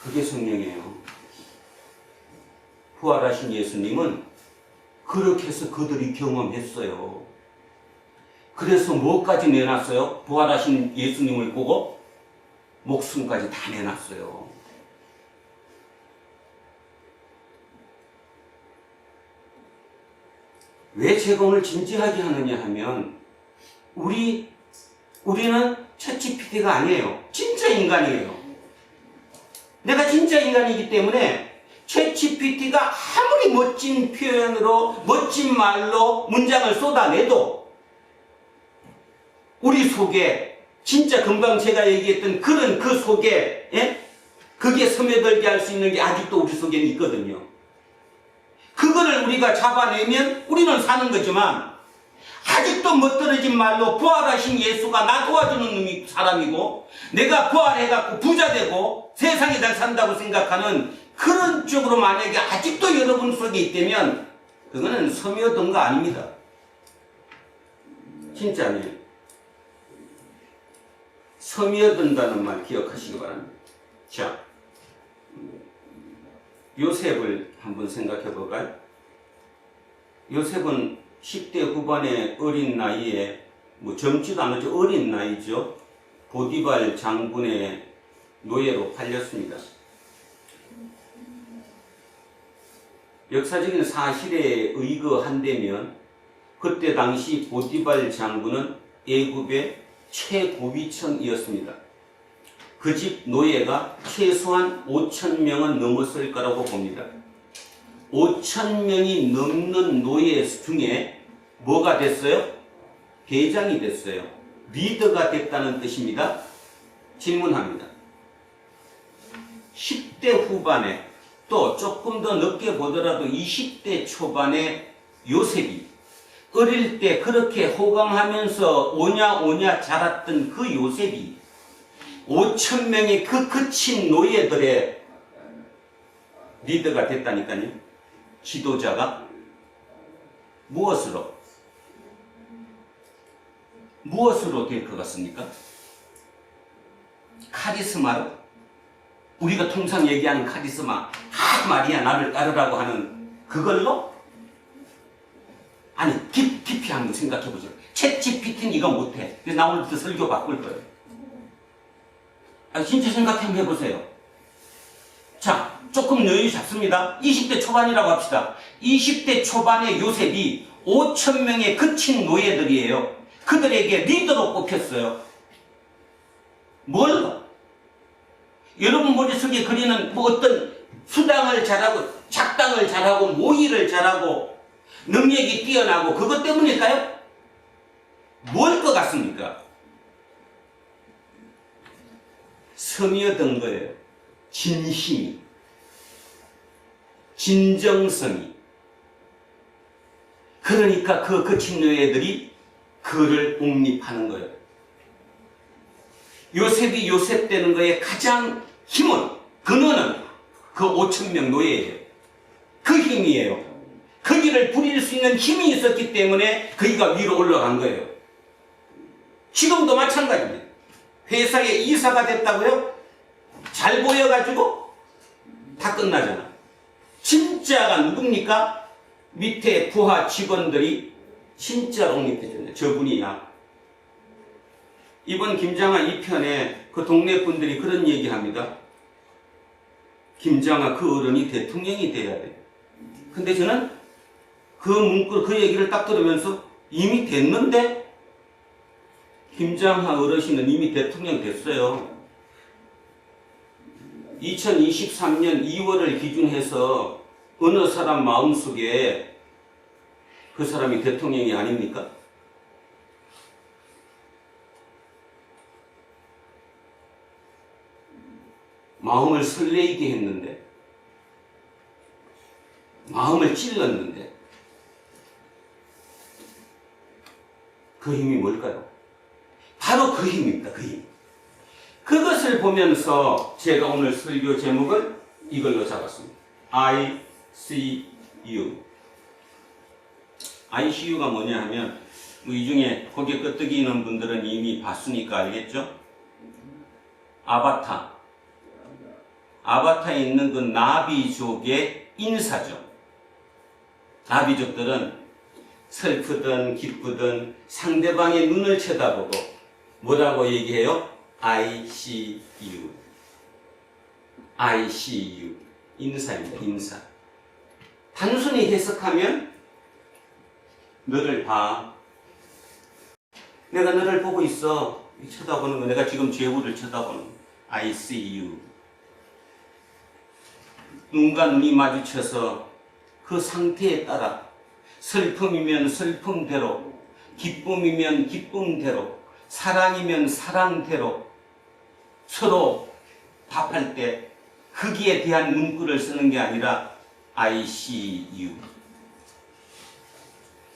그게 성령이에요. 부활하신 예수님은 그렇게 해서 그들이 경험했어요. 그래서 뭐까지 내놨어요? 부활하신 예수님을 보고 목숨까지 다 내놨어요. 왜 제가 오늘 진지하게 하느냐 하면 우리는 챗GPT가 아니에요. 진짜 인간이에요. 내가 진짜 인간이기 때문에 챗GPT가 아무리 멋진 표현으로 멋진 말로 문장을 쏟아내도 우리 속에 진짜 금방 제가 얘기했던 그런 그 속에 그게 스며들게 할 수 있는 게 아직도 우리 속에는 있거든요. 그거를 우리가 잡아내면 우리는 사는 거지만 아직도 멋들어진 말로 부활하신 예수가 나 도와주는 사람이고 내가 부활해갖고 부자되고 세상에 잘 산다고 생각하는 그런 쪽으로 만약에 아직도 여러분 속에 있다면 그거는 스며든 거 아닙니다. 진짜 아니에요. 스며든다는 말 기억하시기 바랍니다. 자, 요셉을 한번 생각해 볼까요? 요셉은 10대 후반의 어린 나이에, 뭐 젊지도 않았죠. 어린 나이죠. 보디발 장군의 노예로 팔렸습니다. 역사적인 사실에 의거한다면 그때 당시 보디발 장군은 애굽의 최고위층이었습니다. 그 집 노예가 최소한 5,000명은 넘었을 거라고 봅니다. 5,000명이 넘는 노예 중에 뭐가 됐어요? 대장이 됐어요. 리더가 됐다는 뜻입니다. 질문합니다. 10대 후반에 또 조금 더 늦게 보더라도 20대 초반에 요셉이 어릴 때 그렇게 호강하면서 오냐 자랐던 그 요셉이 5,000명의 그 거친 노예들의 리더가 됐다니까요. 지도자가 무엇으로 될 것 같습니까? 카리스마로? 우리가 통상 얘기하는 카리스마, 마리아 나를 따르라고 하는 그걸로? 아니, 깊이 한번 생각해 보죠. 챗GPT는 이거 못해. 그래서 나 오늘부터 설교 바꿀 거예요. 진짜 생각 한번 해보세요. 자, 조금 여유 잡습니다. 20대 초반이라고 합시다. 20대 초반의 요셉이 5,000명의 거친 노예들이에요. 그들에게 리더로 뽑혔어요. 뭘로? 여러분 머릿속에 그리는 뭐 어떤 수당을 잘하고 작당을 잘하고 모의를 잘하고 능력이 뛰어나고 그것 때문일까요? 뭘 것 같습니까? 스며든 거예요. 진심이, 진정성이. 그러니까 그 거친 노예들이 그를 옹립하는 거예요. 요셉이 요셉 되는 거에 가장 힘은, 근원은 그 5,000명 노예예요. 그 힘이에요. 거기를 부릴 수 있는 힘이 있었기 때문에 거기가 위로 올라간 거예요. 지금도 마찬가지입니다. 회사에 이사가 됐다고요? 잘 보여가지고 다 끝나잖아. 진짜가 누굽니까? 밑에 부하 직원들이 진짜로 옹립해줬네. 저분이야. 이번 김장하 2편에 그 동네 분들이 그런 얘기합니다. 김장하 그 어른이 대통령이 돼야 돼. 근데 저는 그 문구, 그 얘기를 딱 들으면서 이미 됐는데? 김장하 어르신은 이미 대통령 됐어요. 2023년 2월을 기준해서 어느 사람 마음속에 그 사람이 대통령이 아닙니까? 마음을 설레이게 했는데, 마음을 찔렀는데, 그 힘이 뭘까요? 바로 그 힘입니다. 그 힘. 그것을 보면서 제가 오늘 설교 제목을 이걸로 잡았습니다. I see you. I see you가 뭐냐 하면, 뭐 이 중에 고개 끄덕이는 분들은 이미 봤으니까 알겠죠? 아바타에 있는 그 나비족의 인사죠. 나비족들은 슬프든 기쁘든 상대방의 눈을 쳐다보고 뭐라고 얘기해요? I see you. I see you. 인사입니다. 인사. 단순히 해석하면 너를 봐. 내가 너를 보고 있어. 쳐다보는 거. 내가 지금 제후를 쳐다보는 거. I see you. 눈과 눈이 마주쳐서 그 상태에 따라 슬픔이면 슬픔대로, 기쁨이면 기쁨대로, 사랑이면 사랑대로 서로 답할 때 거기에 대한 문구를 쓰는 게 아니라 I see you.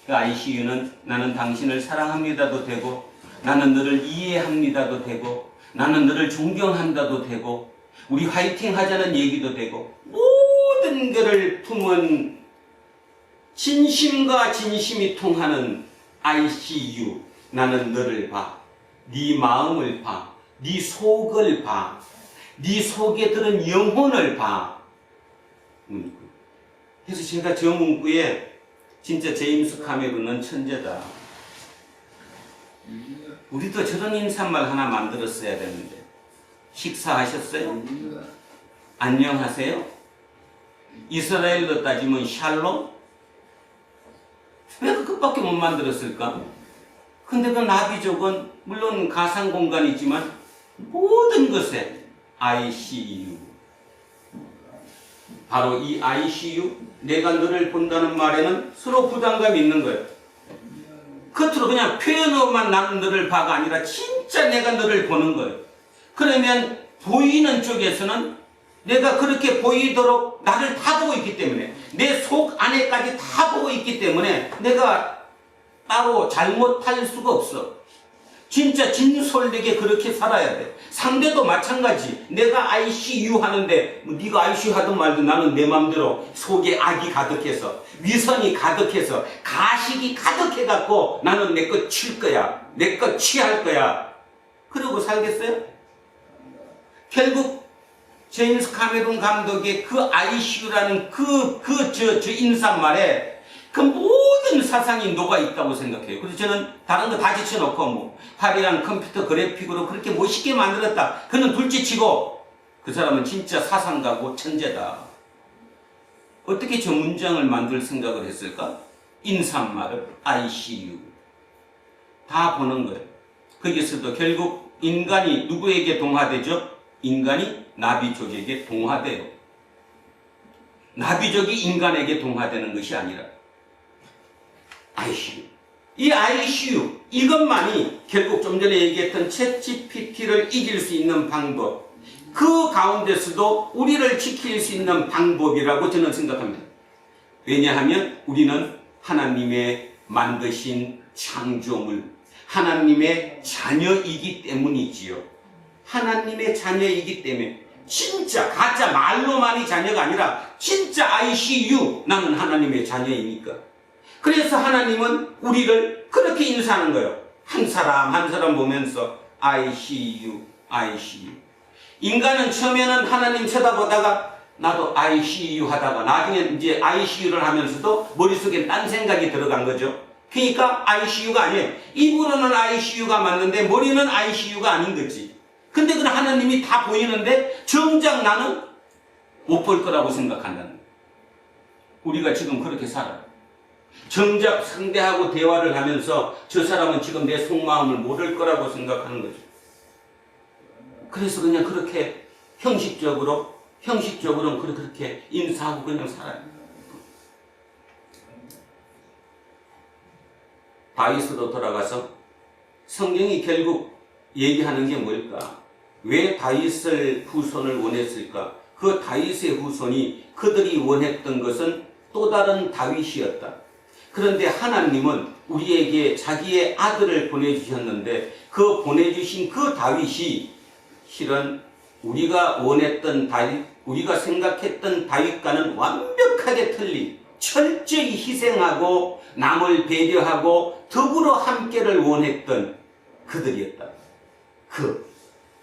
그 I see you는 나는 당신을 사랑합니다도 되고, 나는 너를 이해합니다도 되고, 나는 너를 존경한다도 되고, 우리 화이팅 하자는 얘기도 되고, 모든 것을 품은 진심과 진심이 통하는 I see you. 나는 너를 봐. 네 마음을 봐. 네 속을 봐. 네 속에 들은 영혼을 봐. 문구. 그래서 제가 저 문구에 진짜 제임스 카메론은 천재다. 우리도 저런 인사말 하나 만들었어야 되는데. 식사하셨어요? 안녕하세요? 이스라엘로 따지면 샬롬? 왜 그것밖에 못 만들었을까? 근데 그 나비족은 물론 가상 공간이지만 모든 것에 ICU. 바로 이 ICU, 내가 너를 본다는 말에는 서로 부담감이 있는 거예요. 겉으로 그냥 표현으로만 나는 너를 봐가 아니라 진짜 내가 너를 보는 거예요. 그러면 보이는 쪽에서는 내가 그렇게 보이도록 나를 다 보고 있기 때문에, 내 속 안에까지 다 보고 있기 때문에 내가 따로 잘못할 수가 없어. 진짜 진솔되게 그렇게 살아야 돼. 상대도 마찬가지. 내가 ICU 하는데 네가 ICU 하든 말든 나는 내 맘대로 속에 악이 가득해서, 위선이 가득해서, 가식이 가득해갖고 나는 내 것 칠 거야, 내 것 취할 거야, 그러고 살겠어요? 결국 제임스 카메론 감독의 그 ICU라는 저 인사말에 그 모든 사상이 녹아있다고 생각해요. 그래서 저는 다른 거 다 지쳐놓고 뭐 화려한 컴퓨터 그래픽으로 그렇게 멋있게 만들었다, 그는 둘째치고 그 사람은 진짜 사상가고 천재다. 어떻게 저 문장을 만들 생각을 했을까? 인사말을 ICU 다 보는 거예요. 거기서도 결국 인간이 누구에게 동화되죠? 인간이 나비족에게 동화돼요. 나비족이 인간에게 동화되는 것이 아니라 ICU. 이 ICU, 이것만이 결국 좀 전에 얘기했던 챗GPT를 이길 수 있는 방법, 그 가운데서도 우리를 지킬 수 있는 방법이라고 저는 생각합니다. 왜냐하면 우리는 하나님의 만드신 창조물, 하나님의 자녀이기 때문이지요. 하나님의 자녀이기 때문에, 진짜 가짜 말로만이 자녀가 아니라 진짜 ICU, 나는 하나님의 자녀이니까. 그래서 하나님은 우리를 그렇게 인사하는 거예요. 한 사람 한 사람 보면서 ICU, ICU. 인간은 처음에는 하나님 쳐다보다가 나도 ICU 하다가 나중에 이제 ICU를 하면서도 머릿속에 딴 생각이 들어간 거죠. 그러니까 ICU가 아니에요. 입으로는 ICU가 맞는데 머리는 ICU가 아닌 거지. 근데 그건 하나님이 다 보이는데 정작 나는 못 볼 거라고 생각한다는 거예요. 우리가 지금 그렇게 살아요. 정작 상대하고 대화를 하면서 저 사람은 지금 내 속마음을 모를 거라고 생각하는 거죠. 그래서 그냥 그렇게 형식적으로는 그렇게 인사하고 그냥 살아요. 다윗으로 돌아가서 성경이 결국 얘기하는 게 뭘까? 왜 다윗을 후손을 원했을까? 그 다윗의 후손이 그들이 원했던 것은 또 다른 다윗이었다. 그런데 하나님은 우리에게 자기의 아들을 보내주셨는데 그 보내주신 그 다윗이 실은 우리가 원했던 다윗, 우리가 생각했던 다윗과는 완벽하게 틀린, 철저히 희생하고 남을 배려하고 더불어 함께를 원했던 그들이었다.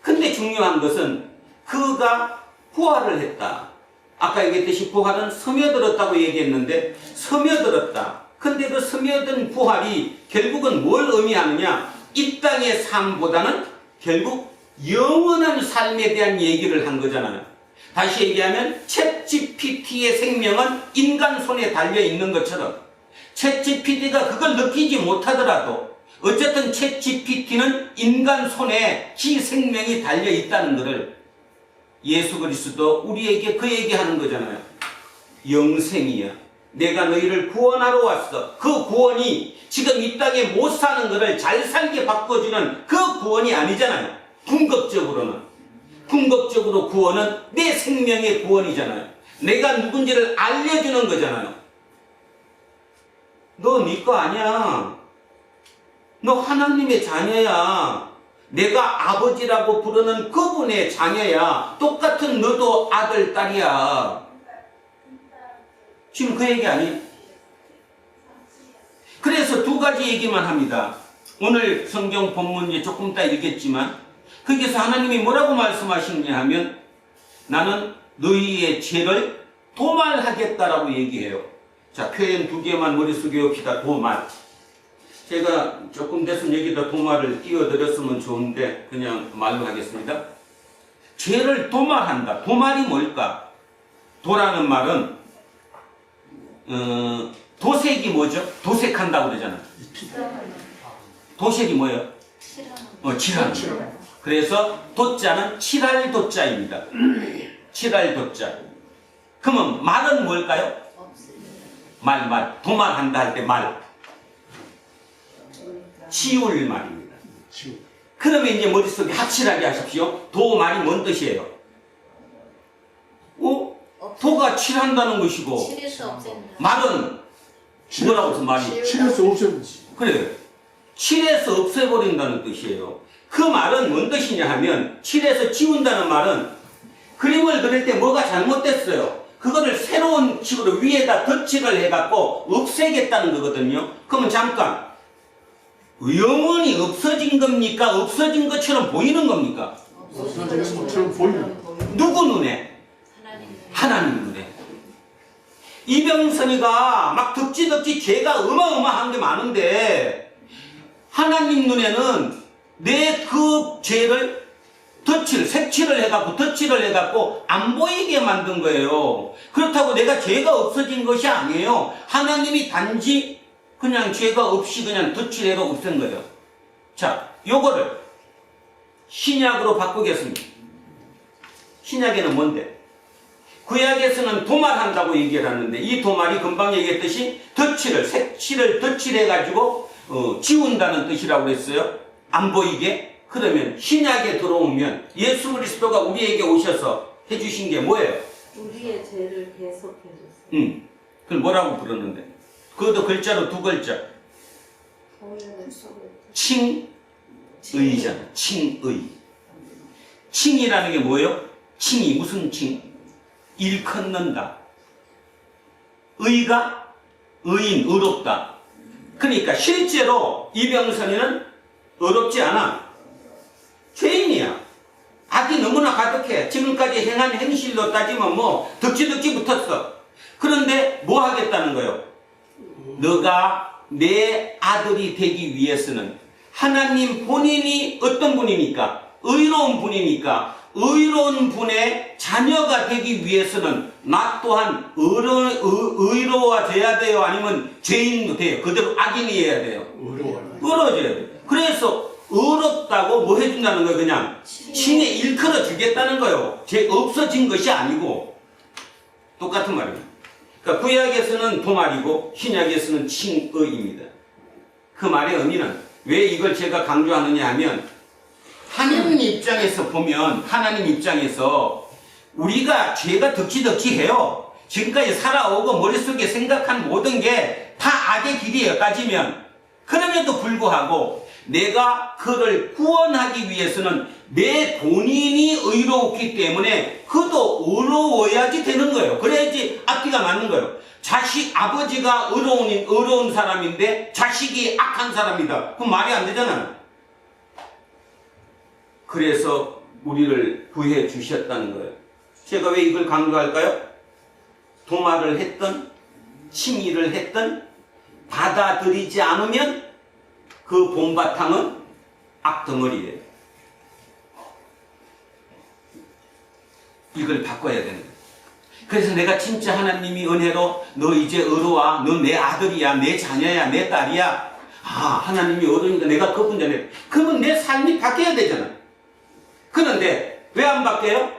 근데 중요한 것은 그가 부활을 했다. 아까 얘기했듯이 부활은 스며들었다고 얘기했는데 스며들었다. 근데 그 스며든 부활이 결국은 뭘 의미하느냐? 이 땅의 삶보다는 결국 영원한 삶에 대한 얘기를 한 거잖아요. 다시 얘기하면 챗GPT의 생명은 인간 손에 달려 있는 것처럼 챗GPT가 그걸 느끼지 못하더라도 어쨌든 챗GPT는 인간 손에 지 생명이 달려 있다는 것을 예수 그리스도 우리에게 그 얘기하는 거잖아요. 영생이야. 내가 너희를 구원하러 왔어. 그 구원이 지금 이 땅에 못 사는 것을 잘 살게 바꿔주는 그 구원이 아니잖아요. 궁극적으로 구원은 내 생명의 구원이잖아요. 내가 누군지를 알려주는 거잖아요. 너 네 거 아니야. 너 하나님의 자녀야. 내가 아버지라고 부르는 그분의 자녀야. 똑같은 너도 아들, 딸이야. 지금 그 얘기 아니에요? 그래서 두 가지 얘기만 합니다. 오늘 성경 본문 이제 조금 이따 읽겠지만 거기서 하나님이 뭐라고 말씀하시느냐 하면 나는 너희의 죄를 도말하겠다라고 얘기해요. 자, 표현 두 개만 머릿속에 옵시다. 도말. 제가 조금 됐으면 여기다 도말을 띄워드렸으면 좋은데 그냥 말로 하겠습니다. 죄를 도말한다. 도말이 뭘까? 도라는 말은 도색이 뭐죠? 도색한다고 그러잖아. 도색이 뭐예요? 칠하는. 그래서 도자는 칠할 도자입니다. 칠할 도자. 그러면 말은 뭘까요? 말. 도말한다 할 때 말. 치울 말입니다. 그러면 이제 머릿속에 확실하게 하십시오. 도말이 뭔 뜻이에요? 도가 칠한다는 것이고 칠해서 없앤다. 말은 뭐라고 해서 말이? 칠해서 없애지. 그래. 칠해서 없애버린다는 뜻이에요. 그 말은 뭔 뜻이냐 하면 칠해서 지운다는 말은 그림을 그릴 때 뭐가 잘못됐어요. 그거를 새로운 식으로 위에다 덧칠을 해갖고 없애겠다는 거거든요. 그러면 잠깐 영원히 없어진 겁니까? 없어진 것처럼 보이는 겁니까? 없어지는 것처럼 보이는. 누구 눈에? 하나님 눈에. 이병선이가 막 덕지덕지 죄가 어마어마한 게 많은데 하나님 눈에는 내 그 죄를 색칠을 해갖고 안 보이게 만든 거예요. 그렇다고 내가 죄가 없어진 것이 아니에요. 하나님이 단지 그냥 죄가 없이 그냥 덧칠해가 없앤 거예요. 자, 요거를 신약으로 바꾸겠습니다. 신약에는 뭔데? 구약에서는 도말한다고 얘기를 하는데 이 도말이 금방 얘기했듯이 색칠을 덧칠해가지고 지운다는 뜻이라고 그랬어요. 안 보이게. 그러면 신약에 들어오면 예수 그리스도가 우리에게 오셔서 해주신 게 뭐예요? 우리의 죄를 계속해줬어요. 그걸 뭐라고 부르는데? 그것도 글자로 두 글자. 칭의잖아. 칭의. 칭이라는 게 뭐예요? 칭이 무슨 칭? 일컫는다. 의가 의인, 의롭다. 그러니까 실제로 이병선이는 의롭지 않아. 죄인이야. 악이 너무나 가득해. 지금까지 행한 행실로 따지면 뭐 덕지덕지 붙었어. 그런데 뭐 하겠다는 거예요? 너가 내 아들이 되기 위해서는 하나님 본인이 어떤 분이니까? 의로운 분이니까 의로운 분의 자녀가 되기 위해서는 나 또한 의로워져야 돼요? 아니면 죄인도 돼요? 그대로 악인이어야 돼요? 의로워져야 돼요. 그래서 의롭다고 뭐 해준다는 거예요? 그냥 칭에 일컬어 주겠다는 거예요. 죄 없어진 것이 아니고 똑같은 말입니다. 그러니까 구약에서는 도말이고 신약에서는 칭의입니다. 그 말의 의미는 왜 이걸 제가 강조하느냐 하면 하나님 입장에서 보면 하나님 입장에서 우리가 죄가 덕지덕지해요. 지금까지 살아오고 머릿속에 생각한 모든 게 다 악의 길이에요. 따지면. 그럼에도 불구하고 내가 그를 구원하기 위해서는 내 본인이 의로웠기 때문에 그도 의로워야지 되는 거예요. 그래야지 앞뒤가 맞는 거예요. 아버지가 의로운 사람인데 자식이 악한 사람이다. 그럼 말이 안 되잖아요. 그래서 우리를 구해 주셨다는 거예요. 제가 왜 이걸 강조할까요? 도말을 했던, 칭의를 했던, 받아들이지 않으면 그 본바탕은 악덩어리예요. 이걸 바꿔야 되는 거예요. 그래서 내가 진짜 하나님이 은혜로 너 이제 의로와, 너 내 아들이야, 내 자녀야, 내 딸이야. 하나님이 의로니까 내가 그분 전에 그러면 내 삶이 바뀌어야 되잖아. 그런데 왜 안 바뀌어요?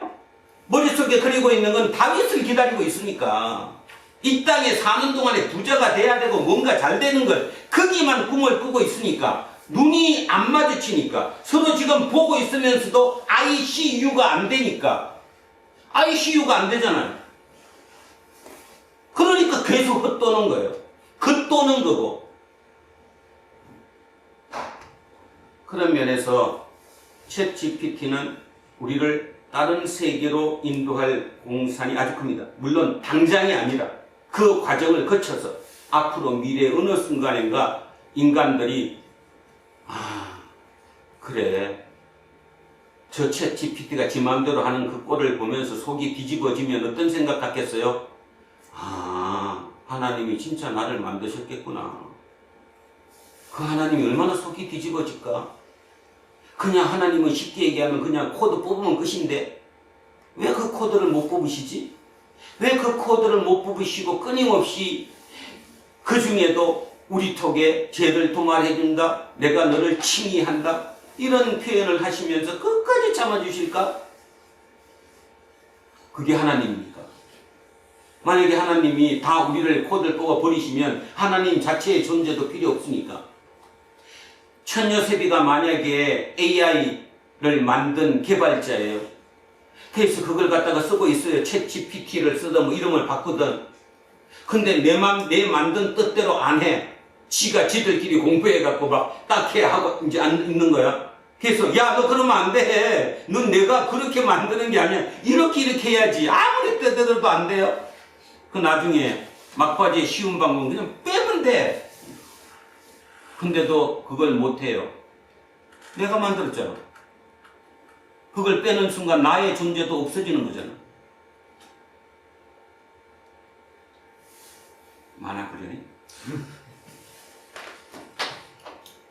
머릿속에 그리고 있는 건 다윗을 기다리고 있으니까 이 땅에 사는 동안에 부자가 돼야 되고 뭔가 잘 되는 걸 거기만 꿈을 꾸고 있으니까 눈이 안 마주치니까 서로 지금 보고 있으면서도 ICU가 안 되니까 ICU가 안 되잖아요. 그러니까 계속 헛도는 거예요. 겉도는 거고. 그런 면에서 챗GPT는 우리를 다른 세계로 인도할 공산이 아주 큽니다. 물론 당장이 아니라 그 과정을 거쳐서 앞으로 미래 어느 순간인가 인간들이 그래 저 챗GPT가 지 마음대로 하는 그 꼴을 보면서 속이 뒤집어지면 어떤 생각 같겠어요? 아, 하나님이 진짜 나를 만드셨겠구나. 그 하나님이 얼마나 속이 뒤집어질까? 그냥 하나님은 쉽게 얘기하면 그냥 코드 뽑으면 끝인데 왜 그 코드를 못 뽑으시지? 왜 그 코드를 못 뽑으시고 끊임없이 그 중에도 우리 톡에 죄를 동활해준다, 내가 너를 칭의한다, 이런 표현을 하시면서 끝까지 참아주실까? 그게 하나님입니까? 만약에 하나님이 다 우리를 코드를 뽑아 버리시면 하나님 자체의 존재도 필요 없으니까. 천녀세비가 만약에 AI를 만든 개발자예요. 그래서 그걸 갖다가 쓰고 있어요. 챗 GPT를 쓰든 뭐 이름을 바꾸든. 근데 내 만든 뜻대로 안 해. 지가 지들끼리 공부해갖고 막 딱해 하고 이제 안 있는 거야. 그래서 야, 너 그러면 안 돼. 넌 내가 그렇게 만드는 게 아니야. 이렇게 해야지. 아무리 뜻대로도 안 돼요. 그 나중에 막바지에 쉬운 방법은 그냥 빼면 돼. 근데도 그걸 못해요. 내가 만들었잖아. 그걸 빼는 순간 나의 존재도 없어지는 거잖아. 만화 그러니?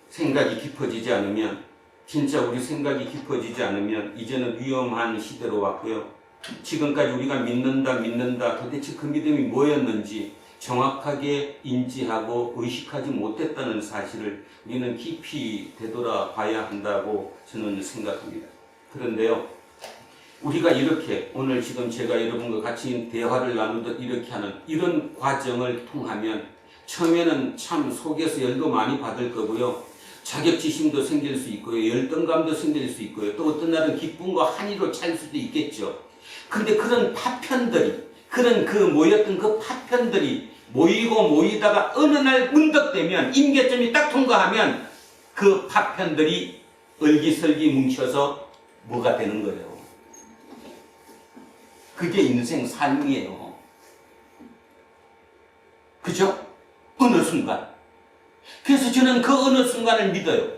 생각이 깊어지지 않으면, 진짜 우리 생각이 깊어지지 않으면 이제는 위험한 시대로 왔고요. 지금까지 우리가 믿는다 도대체 그 믿음이 뭐였는지 정확하게 인지하고 의식하지 못했다는 사실을 우리는 깊이 되돌아 봐야 한다고 저는 생각합니다. 그런데요, 우리가 이렇게 오늘 지금 제가 여러분과 같이 대화를 나누듯 이렇게 하는 이런 과정을 통하면 처음에는 참 속에서 열도 많이 받을 거고요. 자격지심도 생길 수 있고요. 열등감도 생길 수 있고요. 또 어떤 날은 기쁨과 한이로 찰 수도 있겠죠. 근데 그런 파편들이, 그런 그 모였던 그 파편들이 모이다가 어느 날 문득되면, 임계점이 딱 통과하면 그 파편들이 얼기설기 뭉쳐서 뭐가 되는 거예요. 그게 인생 삶이에요. 그죠? 어느 순간. 그래서 저는 그 어느 순간을 믿어요.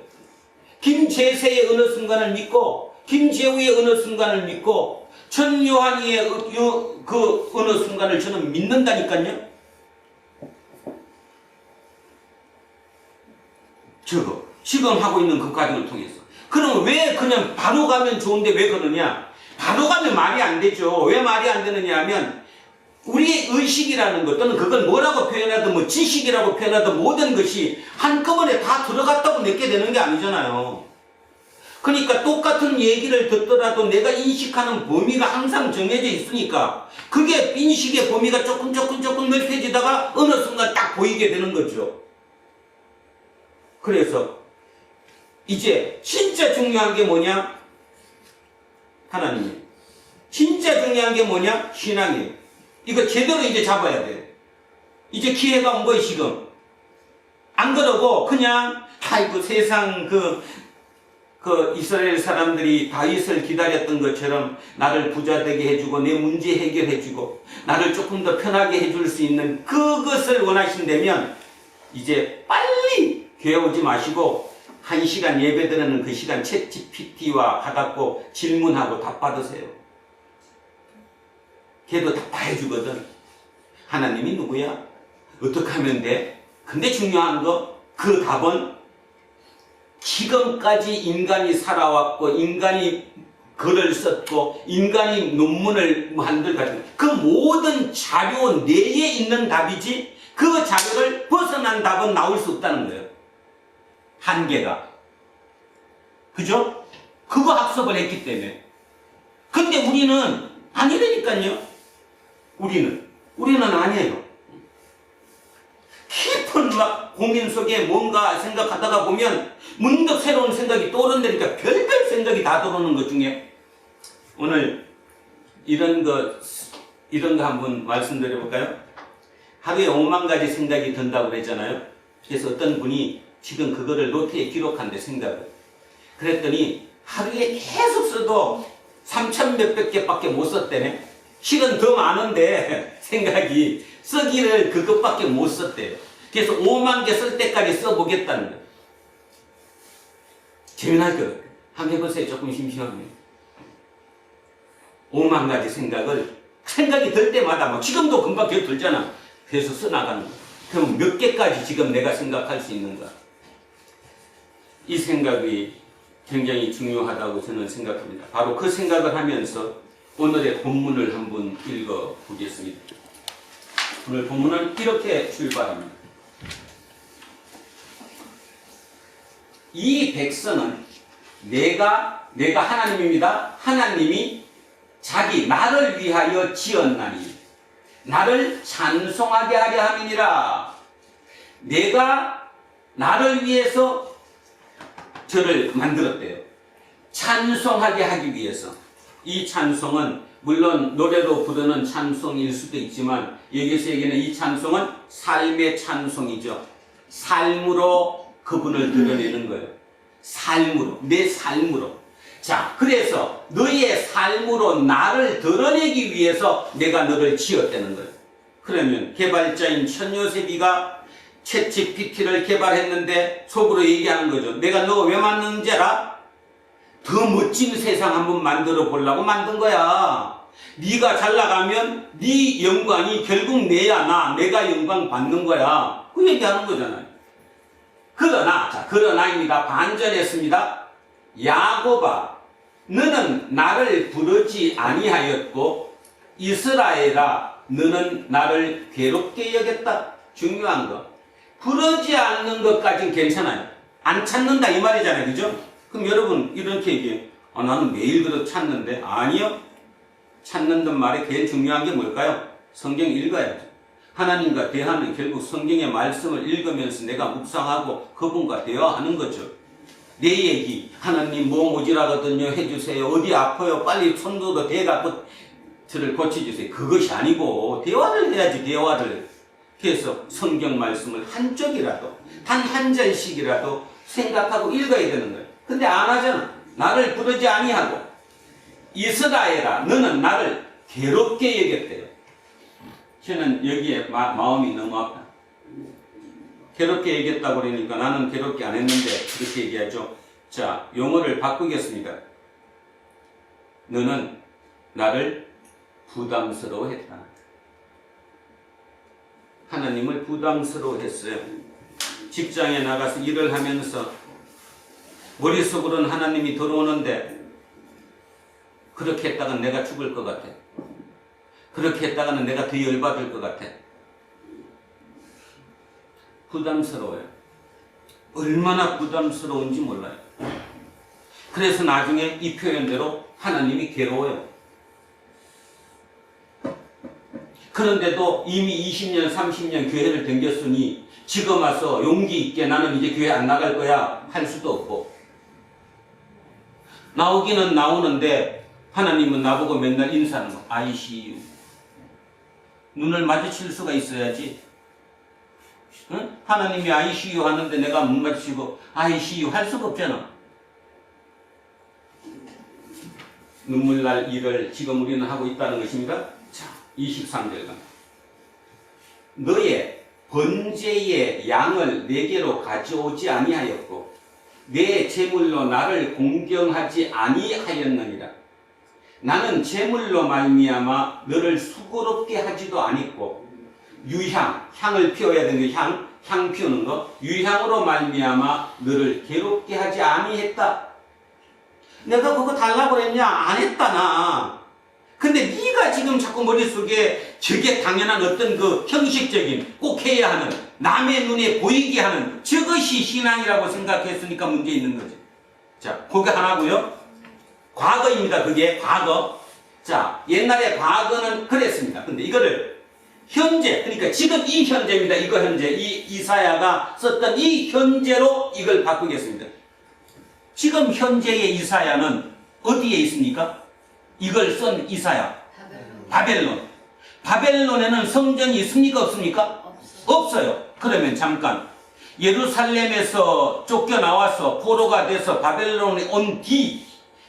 김재세의 어느 순간을 믿고, 김재우의 어느 순간을 믿고, 전요한이의 그 어느 순간을 저는 믿는다니까요. 저거 지금 하고 있는 그 과정을 통해서. 그럼 왜 그냥 바로 가면 좋은데 왜 그러냐? 바로 가면 말이 안 되죠. 왜 말이 안 되느냐 하면 우리의 의식이라는 것, 또는 그걸 뭐라고 표현하든 뭐 지식이라고 표현하든 모든 것이 한꺼번에 다 들어갔다고 내게 되는 게 아니잖아요. 그러니까 똑같은 얘기를 듣더라도 내가 인식하는 범위가 항상 정해져 있으니까 그게 인식의 범위가 조금 넓혀지다가 어느 순간 딱 보이게 되는 거죠. 그래서 이제 진짜 중요한 게 뭐냐? 하나님이에요. 진짜 중요한 게 뭐냐? 신앙이에요. 이거 제대로 이제 잡아야 돼. 이제 기회가 온 거예요, 지금. 안 그러고 그냥 아이고 세상 그 이스라엘 사람들이 다윗을 기다렸던 것처럼 나를 부자 되게 해주고 내 문제 해결해주고 나를 조금 더 편하게 해줄 수 있는 그것을 원하신다면 이제 빨리 교회 오지 마시고 1시간 예배 드리는 그 시간 챗 GPT와 가갖고 질문하고 답 받으세요. 걔도 답 다 해주거든. 하나님이 누구야? 어떻게 하면 돼? 근데 중요한 거, 그 답은 지금까지 인간이 살아왔고 인간이 글을 썼고 인간이 논문을 만들고 그 모든 자료 내에 있는 답이지 그 자료를 벗어난 답은 나올 수 없다는 거예요. 한계가. 그죠? 그거 학습을 했기 때문에. 근데 우리는 아니라니까요. 우리는 아니에요. 깊은 막 고민 속에 뭔가 생각하다가 보면 문득 새로운 생각이 떠오른다니까 별별 생각이 다 들어오는 것 중에 오늘 이런 거 한번 말씀드려 볼까요? 하루에 5만 가지 생각이 든다고 그랬잖아요. 그래서 어떤 분이 지금 그거를 노트에 기록한대, 생각을. 그랬더니 하루에 계속 써도 3,000 몇백 개밖에 못 썼대네. 실은 더 많은데 생각이 쓰기를 그것밖에 못 썼대요. 그래서 5만 개 쓸 때까지 써보겠다는 거예요. 재미날 것 같아요. 한번 해보세요. 조금 심심하면. 5만 가지 생각을 생각이 들 때마다 막 지금도 금방 기억 들잖아. 그래서 써나가는 거야. 그럼 몇 개까지 지금 내가 생각할 수 있는가? 이 생각이 굉장히 중요하다고 저는 생각합니다. 바로 그 생각을 하면서 오늘의 본문을 한번 읽어보겠습니다. 오늘 본문은 이렇게 출발합니다. 이 백성은 내가 하나님입니다. 하나님이 나를 위하여 지었나니 나를 찬송하게 하려 함이니라. 내가 나를 위해서 저를 만들었대요. 찬송하게 하기 위해서. 이 찬송은 물론 노래로 부르는 찬송일 수도 있지만 여기서 얘기하는 이 찬송은 삶의 찬송이죠. 삶으로 그분을 드러내는 거예요. 삶으로, 내 삶으로. 자, 그래서 너의 삶으로 나를 드러내기 위해서 내가 너를 지었다는 거예요. 그러면 개발자인 천요셉이가 챗GPT를 개발했는데 속으로 얘기하는 거죠. 내가 너 왜 만드는지 알아? 더 멋진 세상 한번 만들어 보려고 만든 거야. 네가 잘 나가면 네 영광이 결국 내가 영광 받는 거야. 그 얘기하는 거잖아요. 그러나입니다. 반전했습니다. 야곱아, 너는 나를 부르지 아니하였고 이스라엘아, 너는 나를 괴롭게 여겼다. 중요한 거. 부르지 않는 것까지는 괜찮아요. 안 찾는다 이 말이잖아요. 그죠? 그럼 여러분 이렇게 얘기해요. 나는 매일 그렇게 찾는데. 아니요. 찾는단 말에 제일 중요한 게 뭘까요? 성경 읽어야죠. 하나님과 대화는 결국 성경의 말씀을 읽으면서 내가 묵상하고 그분과 대화하는 거죠. 내 얘기, 하나님 뭐 모질하거든요 해주세요. 어디 아파요 빨리 손으로 대가 저를 고쳐주세요. 그것이 아니고 대화를 해야지. 대화를. 그래서 성경 말씀을 한쪽이라도 단 한 절씩이라도 생각하고 읽어야 되는 거예요. 근데 안 하잖아. 나를 부르지 아니하고 이스라엘아, 너는 나를 괴롭게 여겼대요. 저는 여기에 마음이 너무 아파. 괴롭게 여겼다고 그러니까 나는 괴롭게 안 했는데 그렇게 얘기하죠. 자, 용어를 바꾸겠습니다. 너는 나를 부담스러워했다. 하나님을 부담스러워했어요. 직장에 나가서 일을 하면서 머릿속으로는 하나님이 들어오는데 그렇게 했다가는 내가 죽을 것 같아. 그렇게 했다가는 내가 더 열받을 것 같아. 부담스러워요. 얼마나 부담스러운지 몰라요. 그래서 나중에 이 표현대로 하나님이 괴로워요. 그런데도 이미 20년, 30년 교회를 댕겼으니 지금 와서 용기 있게 나는 이제 교회 안 나갈 거야 할 수도 없고, 나오기는 나오는데 하나님은 나보고 맨날 인사하는 거. ICU. 눈을 마주칠 수가 있어야지. 응? 하나님이 ICU 하는데 내가 못 마주치고 ICU 할 수가 없잖아. 눈물 날 일을 지금 우리는 하고 있다는 것입니다. 자, 23절. 너의 번제의 양을 내게로 가져오지 아니하였고 내 제물로 나를 공경하지 아니하였느니라. 나는 제물로 말미암아 너를 수고롭게 하지도 않았고 향을 피워야 되는 향 피우는 거, 유향으로 말미암아 너를 괴롭게 하지 아니했다. 내가 그거 달라고 했냐? 안 했다 나. 근데 네가 지금 자꾸 머릿속에 저게 당연한 어떤 그 형식적인 꼭 해야 하는 남의 눈에 보이게 하는 저것이 신앙이라고 생각했으니까 문제 있는 거지. 자, 그게 하나고요. 과거입니다. 그게 과거. 자, 옛날에 과거는 그랬습니다. 근데 이거를 현재, 그러니까 지금 이 현재입니다. 이거 현재. 이 이사야가 썼던 이 현재로 이걸 바꾸겠습니다. 지금 현재의 이사야는 어디에 있습니까? 이걸 쓴 이사야. 바벨론. 바벨론에는 성전이 있습니까? 없습니까? 없어요. 그러면 잠깐. 예루살렘에서 쫓겨나와서 포로가 돼서 바벨론에 온 뒤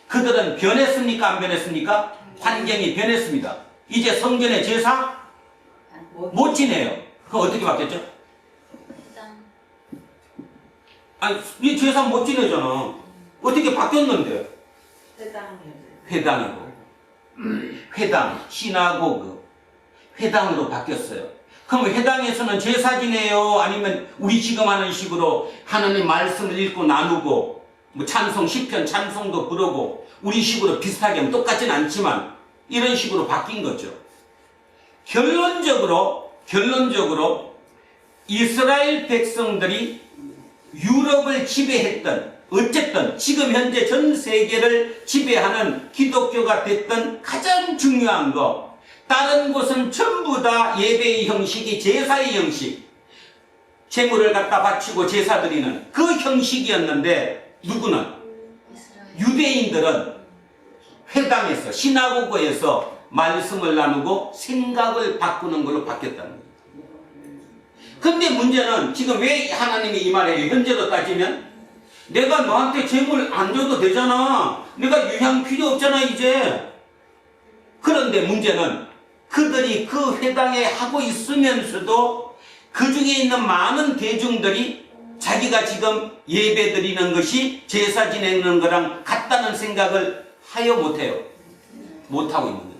그들은 변했습니까? 안 변했습니까? 환경이 변했습니다. 이제 성전의 제사 못 지내요. 그럼 어떻게 바뀌었죠? 아니, 이 제사 못 지내잖아. 어떻게 바뀌었는데? 회당이고, 회당, 시나고그, 회당으로 바뀌었어요. 그럼 회당에서는 제사 지내요? 아니면 우리 지금 하는 식으로 하나님 말씀을 읽고 나누고 뭐 찬송, 시편 찬송도 부르고 우리 식으로 비슷하게 하면 똑같진 않지만 이런 식으로 바뀐 거죠. 결론적으로 이스라엘 백성들이 유럽을 지배했던, 어쨌든 지금 현재 전 세계를 지배하는 기독교가 됐던 가장 중요한 거, 다른 곳은 전부 다 예배의 형식이 제사의 형식, 제물을 갖다 바치고 제사 드리는 그 형식이었는데, 누구는? 유대인들은 회당에서, 시나고그에서 말씀을 나누고 생각을 바꾸는 걸로 바뀌었다는 거예요. 근데 문제는 지금 왜 하나님이 이 말해요? 현재로 따지면 내가 너한테 제물 안 줘도 되잖아. 내가 유향 필요 없잖아 이제. 그런데 문제는 그들이 그 회당에 하고 있으면서도 그 중에 있는 많은 대중들이 자기가 지금 예배 드리는 것이 제사 지내는 거랑 같다는 생각을 하여 못해요. 못하고 있는 거예요.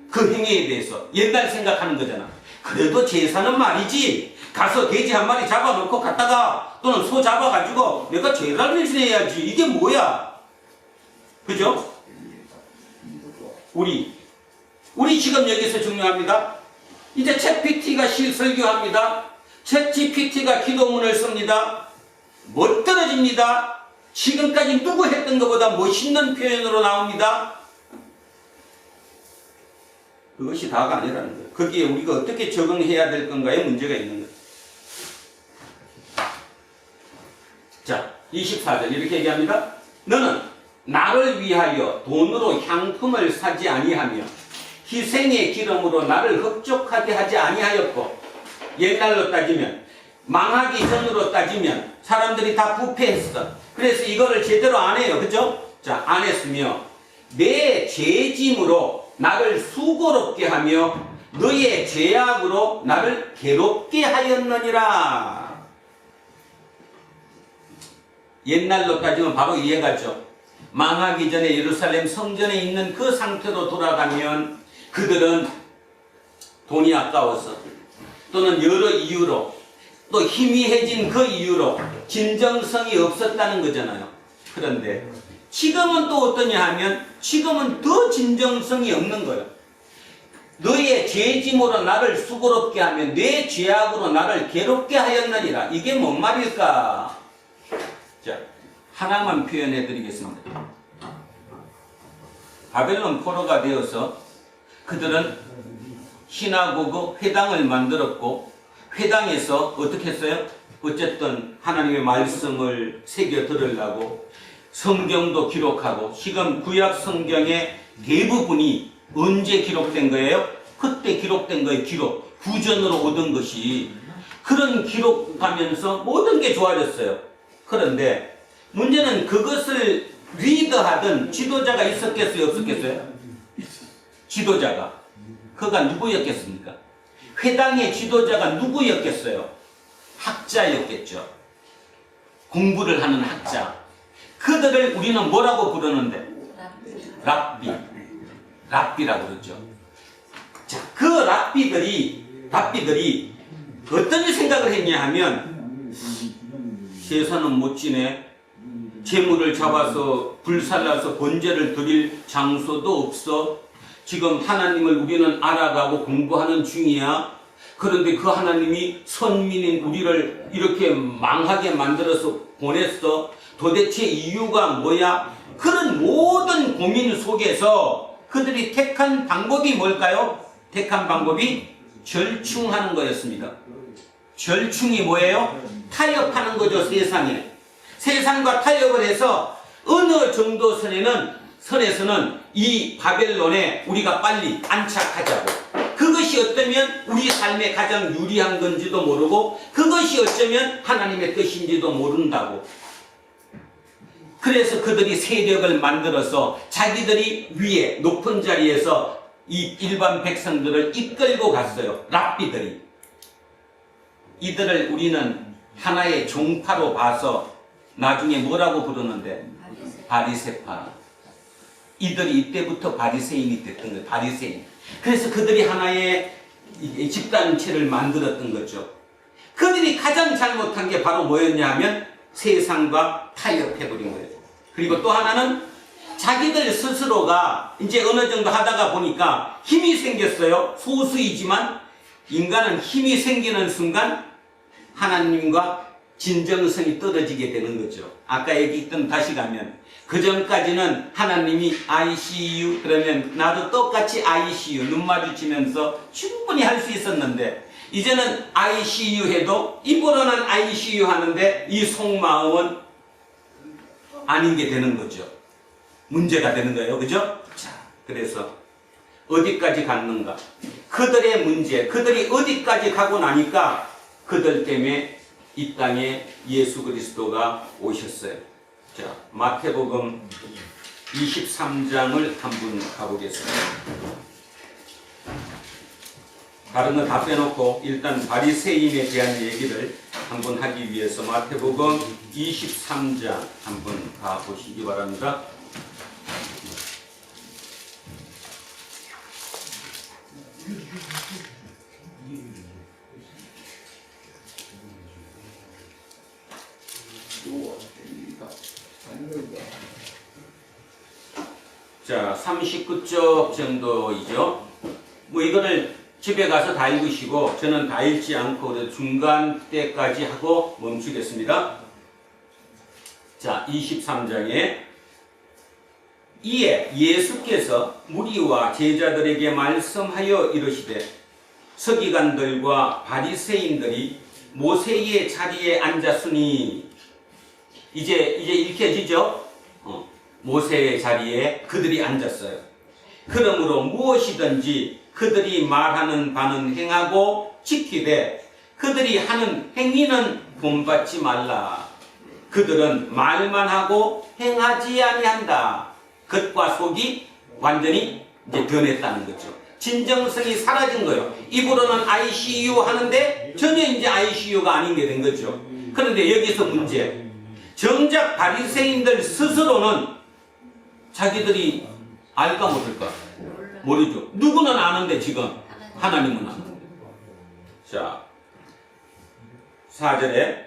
그 행위에 대해서 옛날 생각하는 거잖아. 그래도 제사는 말이지, 가서 돼지 한 마리 잡아놓고 갔다가 또는 소 잡아가지고 내가 제사를 지내야지. 이게 뭐야? 그죠? 우리 지금 여기서 중요합니다. 이제 챗GPT가 실설교합니다. 챗GPT가 기도문을 씁니다. 못 떨어집니다. 지금까지 누구 했던 것보다 멋있는 표현으로 나옵니다. 그것이 다가 아니라는 거예요. 거기에 우리가 어떻게 적응해야 될 건가에 문제가 있는 거예요. 자, 24절 이렇게 얘기합니다. 너는 나를 위하여 돈으로 향품을 사지 아니하며 희생의 기름으로 나를 흡족하게 하지 아니하였고, 옛날로 따지면 망하기 전으로 따지면 사람들이 다 부패했어. 그래서 이거를 제대로 안 해요. 그죠? 자, 안 했으며 내 죄짐으로 나를 수고롭게 하며 너의 죄악으로 나를 괴롭게 하였느니라. 옛날로 따지면 바로 이해가죠. 망하기 전에 예루살렘 성전에 있는 그 상태로 돌아가면 그들은 돈이 아까워서 또는 여러 이유로 또 희미해진 그 이유로 진정성이 없었다는 거잖아요. 그런데 지금은 또 어떠냐 하면 지금은 더 진정성이 없는 거예요. 너의 죄짐으로 나를 수고롭게 하며 내 죄악으로 나를 괴롭게 하였느니라. 이게 뭔 말일까? 자, 하나만 표현해 드리겠습니다. 바벨론 포로가 되어서 그들은 시나고그 회당을 만들었고, 회당에서 어떻게 했어요? 어쨌든 하나님의 말씀을 새겨 들으려고 성경도 기록하고, 지금 구약 성경의 대부분이 언제 기록된 거예요? 그때 기록된 거예요. 기록. 구전으로 얻은 것이. 그런 기록하면서 모든 게 좋아졌어요. 그런데 문제는 그것을 리더하던 지도자가 있었겠어요? 없었겠어요? 지도자가. 그가 누구였겠습니까? 회당의 지도자가 누구였겠어요? 학자였겠죠. 공부를 하는 학자. 그들을 우리는 뭐라고 부르는데? 랍비라고 그러죠. 자, 그 랍비들이 어떤 생각을 했냐 하면, 제사는 못 지내. 제물을 잡아서 불살라서 번제를 드릴 장소도 없어. 지금 하나님을 우리는 알아가고 공부하는 중이야. 그런데 그 하나님이 선민인 우리를 이렇게 망하게 만들어서 보냈어. 도대체 이유가 뭐야? 그런 모든 고민 속에서 그들이 택한 방법이 뭘까요? 택한 방법이 절충하는 거였습니다. 절충이 뭐예요? 타협하는 거죠. 세상에. 세상과 타협을 해서 어느 정도 선에서는 이 바벨론에 우리가 빨리 안착하자고. 그것이 어쩌면 우리 삶에 가장 유리한 건지도 모르고, 그것이 어쩌면 하나님의 뜻인지도 모른다고. 그래서 그들이 세력을 만들어서 자기들이 위에 높은 자리에서 이 일반 백성들을 이끌고 갔어요. 랍비들이. 이들을 우리는 하나의 종파로 봐서 나중에 뭐라고 부르는데? 바리새파. 이들이 이때부터 바리새인이 됐던 거예요. 바리새인. 그래서 그들이 하나의 집단체를 만들었던 거죠. 그들이 가장 잘못한 게 바로 뭐였냐 하면 세상과 타협해버린 거예요. 그리고 또 하나는 자기들 스스로가 이제 어느 정도 하다가 보니까 힘이 생겼어요. 소수이지만 인간은 힘이 생기는 순간 하나님과 진정성이 떨어지게 되는 거죠. 아까 얘기했던 다시 가면 그 전까지는 하나님이 ICU 그러면 나도 똑같이 ICU 눈 마주치면서 충분히 할 수 있었는데 이제는 ICU 해도 입으로는 ICU 하는데 이 속마음은 아닌 게 되는 거죠. 문제가 되는 거예요. 그죠? 자, 그래서 어디까지 갔는가? 그들의 문제, 그들이 어디까지 가고 나니까 그들 때문에 이 땅에 예수 그리스도가 오셨어요. 자, 마태복음 23장을 한번 가보겠습니다. 다른 거 다 빼놓고 일단 바리새인에 대한 얘기를 한번 하기 위해서 마태복음 23장 한번 가보시기 바랍니다. 자, 39쪽 정도이죠. 뭐 이거를 집에 가서 다 읽으시고 저는 다 읽지 않고 중간 때까지 하고 멈추겠습니다. 자, 23장에 이에 예수께서 무리와 제자들에게 말씀하여 이르시되 서기관들과 바리새인들이 모세의 자리에 앉았으니 이제 읽혀지죠? 모세의 자리에 그들이 앉았어요. 그러므로 무엇이든지 그들이 말하는 바는 행하고 지키되 그들이 하는 행위는 본받지 말라. 그들은 말만 하고 행하지 아니한다. 겉과 속이 완전히 이제 변했다는 거죠. 진정성이 사라진 거예요. 입으로는 ICU 하는데 전혀 이제 ICU가 아닌 게 된 거죠. 그런데 여기서 문제. 정작 바리새인들 스스로는 자기들이 알까 모를까? 모르죠. 누구는 아는데 지금 하나님은 아는데. 자, 4절에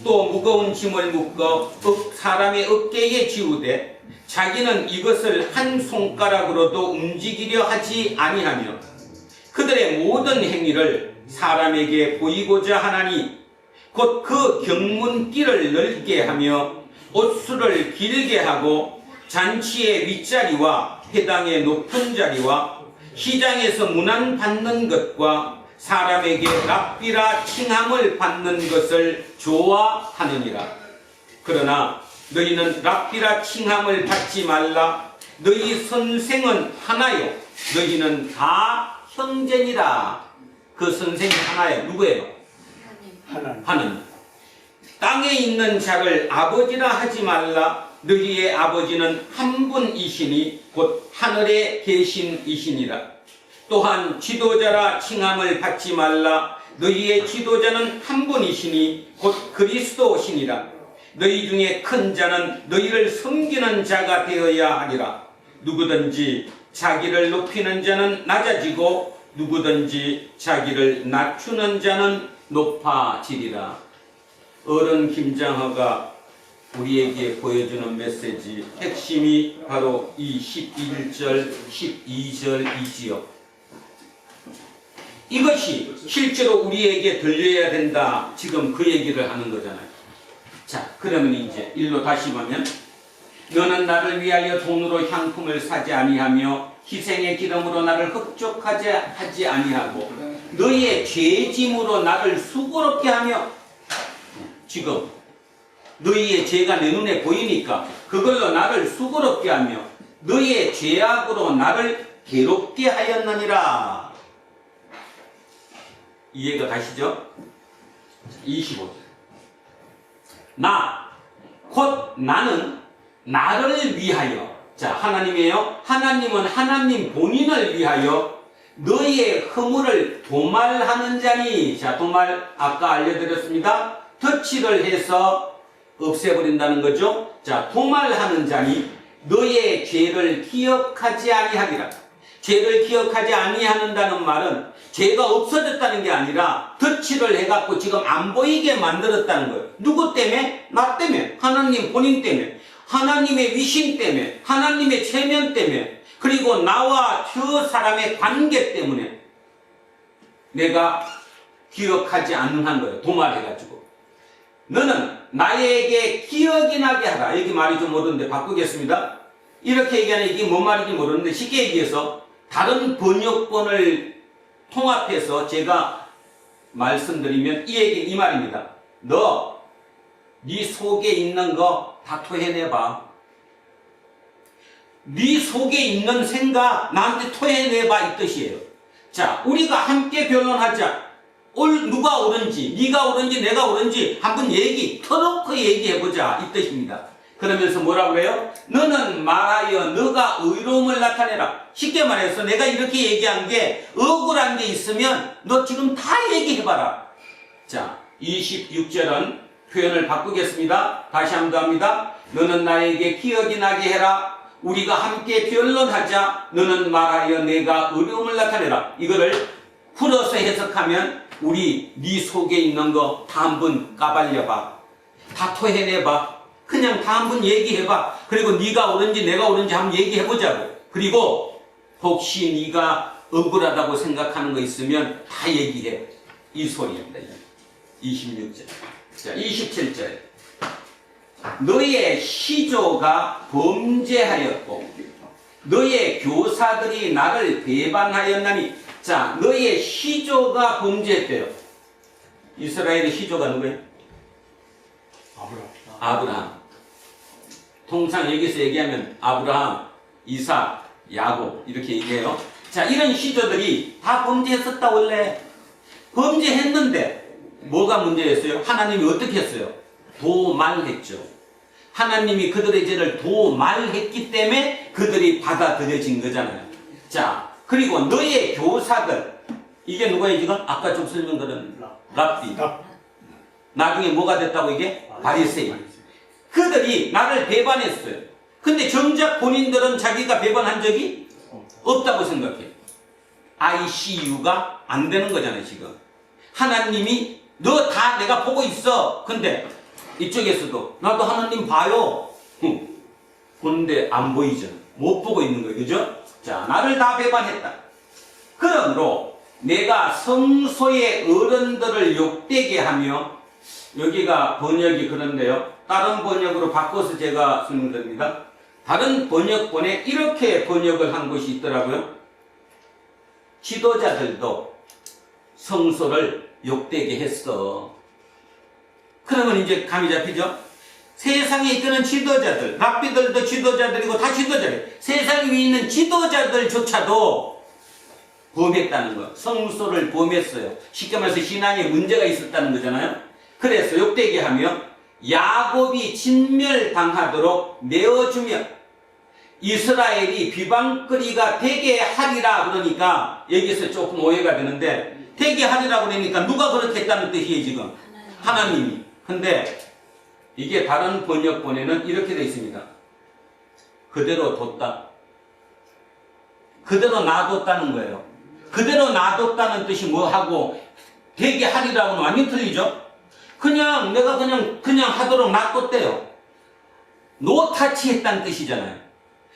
또 무거운 짐을 묶어 사람의 어깨에 지우되 자기는 이것을 한 손가락으로도 움직이려 하지 아니하며 그들의 모든 행위를 사람에게 보이고자 하나니 곧 그 경문길을 넓게 하며 옷수를 길게 하고 잔치의 윗자리와 회당의 높은 자리와 시장에서 문안 받는 것과 사람에게 랍비라 칭함을 받는 것을 좋아하느니라. 그러나 너희는 랍비라 칭함을 받지 말라. 너희 선생은 하나요. 너희는 다 형제니라. 그 선생이 하나예요. 누구예요? 하나님. 땅에 있는 자를 아버지라 하지 말라. 너희의 아버지는 한 분이시니 곧 하늘에 계신 이시니라. 또한 지도자라 칭함을 받지 말라. 너희의 지도자는 한 분이시니 곧 그리스도시니라. 너희 중에 큰 자는 너희를 섬기는 자가 되어야 하리라. 누구든지 자기를 높이는 자는 낮아지고 누구든지 자기를 낮추는 자는 높아지리라. 어른 김장허가 우리에게 보여주는 메시지 핵심이 바로 이 11절, 12절이지요. 이것이 실제로 우리에게 들려야 된다. 지금 그 얘기를 하는 거잖아요. 자, 그러면 이제 일로 다시 보면 너는 나를 위하여 돈으로 향품을 사지 아니하며 희생의 기름으로 나를 흡족하지 하지 아니하고 너희의 죄짐으로 나를 수고롭게 하며 지금 너희의 죄가 내 눈에 보이니까 그걸로 나를 수고롭게 하며 너희의 죄악으로 나를 괴롭게 하였느니라. 이해가 가시죠? 25절. 곧 나는 나를 위하여. 자, 하나님이에요. 하나님은 하나님 본인을 위하여 너희의 허물을 도말하는 자니. 자, 도말 아까 알려드렸습니다. 터치를 해서 없애버린다는 거죠. 자, 도말하는 자니 너희의 죄를 기억하지 아니하리라. 죄를 기억하지 아니하는다는 말은 죄가 없어졌다는 게 아니라 덧칠을 해갖고 지금 안 보이게 만들었다는 거예요. 누구 때문에? 나 때문에. 하나님 본인 때문에. 하나님의 위신 때문에. 하나님의 체면 때문에. 그리고 나와 저 사람의 관계 때문에 내가 기억하지 않는 거예요. 도말해가지고. 너는 나에게 기억이 나게 하라. 여기 말이 좀 어려운데 바꾸겠습니다. 이렇게 얘기하는 이게 뭔 말인지 모르는데 쉽게 얘기해서 다른 번역본을 통합해서 제가 말씀드리면 이 얘기는 이 말입니다. 너 네 속에 있는 거 다 토해내봐. 네 속에 있는 생각 나한테 토해내봐 이 뜻이에요. 자, 우리가 함께 변론하자. 누가 옳은지, 네가 옳은지 내가 옳은지 한번 터놓고 얘기해보자 이 뜻입니다. 그러면서 뭐라고 그래요? 너는 말하여 너가 의로움을 나타내라. 쉽게 말해서 내가 이렇게 얘기한 게 억울한 게 있으면 너 지금 다 얘기해봐라. 자, 26절은 표현을 바꾸겠습니다. 다시 한번 더 합니다. 너는 나에게 기억이 나게 해라. 우리가 함께 변론하자. 너는 말하여 내가 의로움을 나타내라. 이거를 풀어서 해석하면 우리 네 속에 있는 거 다 한번 까발려봐. 다 토해내봐. 그냥 다 한번 얘기해봐. 그리고 네가 옳은지 내가 옳은지 한번 얘기해보자고. 그리고 혹시 네가 억울하다고 생각하는 거 있으면 다 얘기해. 이 소리입니다. 26절. 자, 27절. 너의 시조가 범죄하였고 너의 교사들이 나를 배반하였나니. 자, 너의 시조가 범죄했대요. 이스라엘의 시조가 누구예요? 아브라함. 통상 여기서 얘기하면 아브라함, 이삭, 야곱 이렇게 얘기해요. 자, 이런 시조들이 다 범죄했었다. 원래 범죄했는데 뭐가 문제였어요? 하나님이 어떻게 했어요? 도말했죠. 하나님이 그들의 죄를 도말했기 때문에 그들이 받아들여진 거잖아요. 자, 그리고 너의 교사들, 이게 누구예요 지금? 아까 좀 설명드린 랍비. 나중에 뭐가 됐다고 이게? 바리새인. 그들이 나를 배반했어요. 근데 정작 본인들은 자기가 배반한 적이 없다고 생각해. ICU가 안 되는 거잖아요 지금. 하나님이 너 다 내가 보고 있어. 근데 이쪽에서도 나도 하나님 봐요. 근데 안 보이죠. 못 보고 있는 거예요. 그죠? 자, 나를 다 배반했다. 그러므로 내가 성소의 어른들을 욕되게 하며, 여기가 번역이 그런데요. 다른 번역으로 바꿔서 제가 설명드립니다. 다른 번역본에 이렇게 번역을 한 곳이 있더라고요. 지도자들도 성소를 욕되게 했어. 그러면 이제 감이 잡히죠? 세상에 있는 지도자들, 랍비들도 지도자들이고 다 지도자예요. 세상 위에 있는 지도자들조차도 범했다는 거. 성소를 범했어요. 쉽게 말해서 신앙에 문제가 있었다는 거잖아요. 그래서 욕되게 하며 야곱이 진멸당하도록 내어주며 이스라엘이 비방거리가 되게 하리라. 그러니까 여기서 조금 오해가 되는데, 되게 하리라고 그러니까 누가 그렇게 했다는 뜻이에요 지금? 하나님이. 근데 이게 다른 번역본에는 이렇게 되어 있습니다. 그대로 뒀다. 그대로 놔뒀다는 거예요. 그대로 놔뒀다는 뜻이 뭐하고 되게 하리라고는 완전 틀리죠? 그냥 내가 그냥 하도록 놔뒀대요. 노타치 했다는 뜻이잖아요.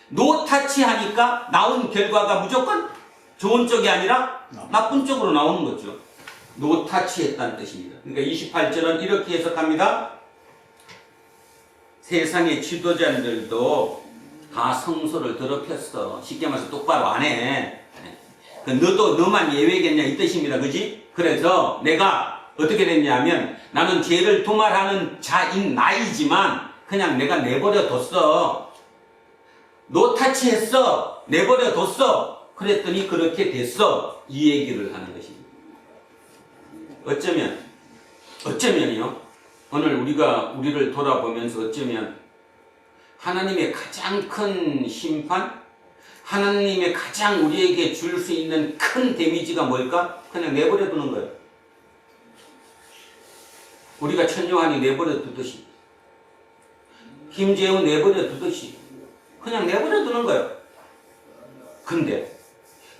노타치 하니까 나온 결과가 무조건 좋은 쪽이 아니라 나쁜 쪽으로 나오는 거죠. 노타치 했다는 뜻입니다. 그러니까 28절은 이렇게 해석합니다. 세상의 지도자들도 다 성소를 더럽혔어. 쉽게 말해서 똑바로 안 해. 너도 너만 예외겠냐 이 뜻입니다. 그지? 그래서 내가 어떻게 됐냐면 나는 죄를 도말하는 자인 나이지만 그냥 내가 내버려 뒀어. 노타치 했어. 내버려 뒀어. 그랬더니 그렇게 됐어. 이 얘기를 하는 것입니다. 어쩌면요. 오늘 우리를 돌아보면서 어쩌면 하나님의 가장 큰 심판, 하나님의 가장 우리에게 줄 수 있는 큰 데미지가 뭘까? 그냥 내버려 두는 거예요. 우리가 천요한이 내버려 두듯이, 김재훈 내버려 두듯이 그냥 내버려 두는 거예요. 근데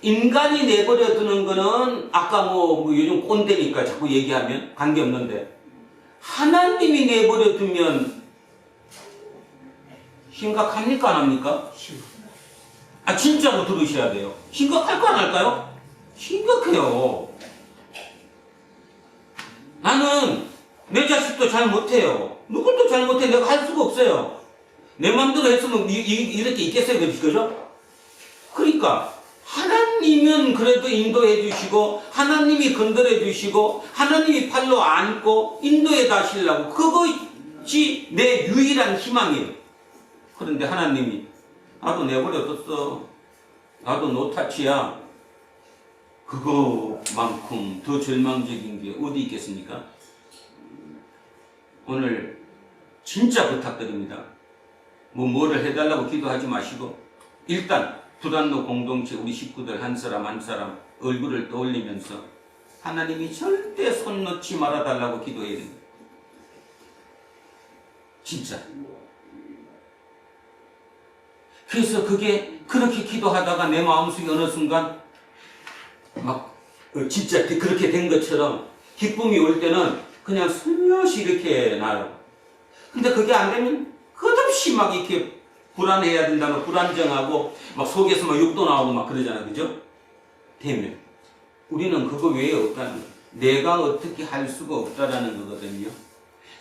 인간이 내버려 두는 거는 아까 뭐 요즘 꼰대니까 자꾸 얘기하면 관계없는데 하나님이 내버려 두면 심각합니까 안 합니까? 아 진짜로 들으셔야 돼요. 심각할까 안 할까요? 심각해요. 나는 내 자식도 잘 못해요. 누굴도 잘 못해. 내가 할 수가 없어요. 내 마음대로 했으면 이렇게 있겠어요, 그죠? 그러니까 하나님은 그래도 인도해 주시고 하나님이 건드려 주시고 하나님이 팔로 안고 인도해 다시려고 그것이 내 유일한 희망이에요. 그런데 하나님이 나도 내버려뒀어. 나도 노타치야. 그거만큼 더 절망적인 게 어디 있겠습니까? 오늘 진짜 부탁드립니다. 뭐를 해달라고 기도하지 마시고 일단 두란노 공동체 우리 식구들 한 사람 한 사람 얼굴을 떠올리면서 하나님이 절대 손 놓지 말아달라고 기도해야 됩니다. 진짜. 그래서 그게 그렇게 기도하다가 내 마음속에 어느 순간 막 진짜 그렇게 된 것처럼 기쁨이 올 때는 그냥 슬며시 이렇게 나요. 근데 그게 안 되면 끝없이 막 이렇게 불안해야 된다고 불안정하고 막 속에서 막 욕도 나오고 막 그러잖아요. 그죠? 되면 우리는 그거 외에 없다는 거예요. 내가 어떻게 할 수가 없다라는 거거든요.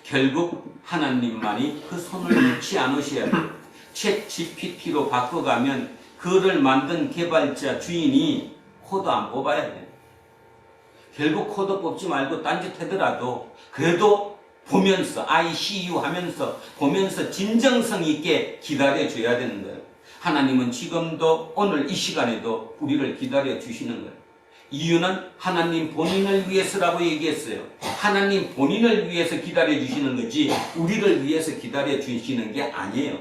결국 하나님만이 그 손을 놓지 않으셔야 돼요. 챗 GPT로 바꿔가면 그를 만든 개발자 주인이 코드 안 뽑아야 돼요. 결국 코드 뽑지 말고 딴짓하더라도 그래도 보면서 ICU 하면서 보면서 진정성 있게 기다려줘야 되는 거예요. 하나님은 지금도 오늘 이 시간에도 우리를 기다려 주시는 거예요. 이유는 하나님 본인을 위해서라고 얘기했어요. 하나님 본인을 위해서 기다려 주시는 거지 우리를 위해서 기다려 주시는 게 아니에요.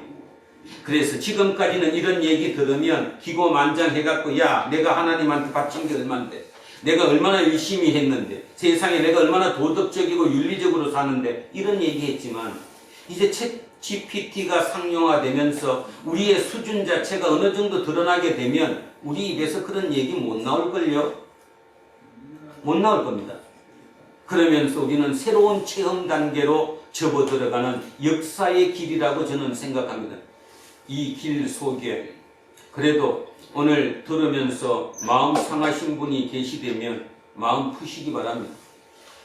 그래서 지금까지는 이런 얘기 들으면 기고만장해갖고 야 내가 하나님한테 바친 게 얼만데 내가 얼마나 열심히 했는데 세상에 내가 얼마나 도덕적이고 윤리적으로 사는데 이런 얘기했지만 이제 챗 GPT가 상용화되면서 우리의 수준 자체가 어느 정도 드러나게 되면 우리 입에서 그런 얘기 못 나올걸요? 못 나올 겁니다. 그러면서 우리는 새로운 체험 단계로 접어들어가는 역사의 길이라고 저는 생각합니다. 이 길 속에 그래도 오늘 들으면서 마음 상하신 분이 계시다면 마음 푸시기 바랍니다.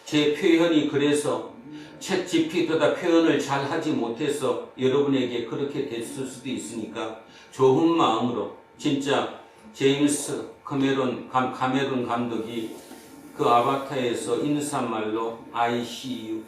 제 표현이 그래서 챗 GPT보다 표현을 잘 하지 못해서 여러분에게 그렇게 됐을 수도 있으니까 좋은 마음으로 진짜 제임스 카메론 감독이 그 아바타에서 인사말로 ICU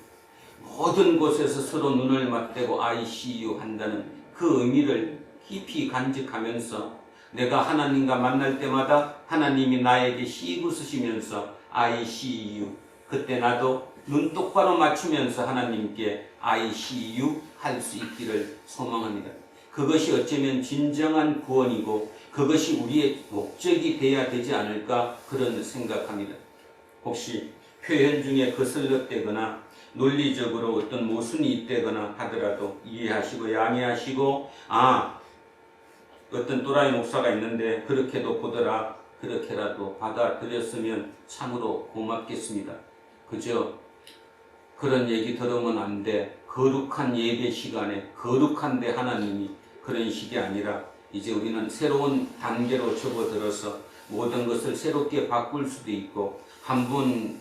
모든 곳에서 서로 눈을 맞대고 ICU 한다는 그 의미를 깊이 간직하면서 내가 하나님과 만날 때마다 하나님이 나에게 씩 웃으시면서 ICU 그때 나도 눈 똑바로 맞추면서 하나님께 ICU 할 수 있기를 소망합니다. 그것이 어쩌면 진정한 구원이고 그것이 우리의 목적이 돼야 되지 않을까 그런 생각합니다. 혹시 표현 중에 거슬렸다거나 논리적으로 어떤 모순이 있다거나 하더라도 이해하시고 양해하시고 어떤 또라이 목사가 있는데 그렇게도 보더라 그렇게라도 받아들였으면 참으로 고맙겠습니다. 그저 그런 얘기 들으면 안 돼. 거룩한 예배 시간에 거룩한데 하나님이 그런 식이 아니라 이제 우리는 새로운 단계로 접어들어서 모든 것을 새롭게 바꿀 수도 있고 한번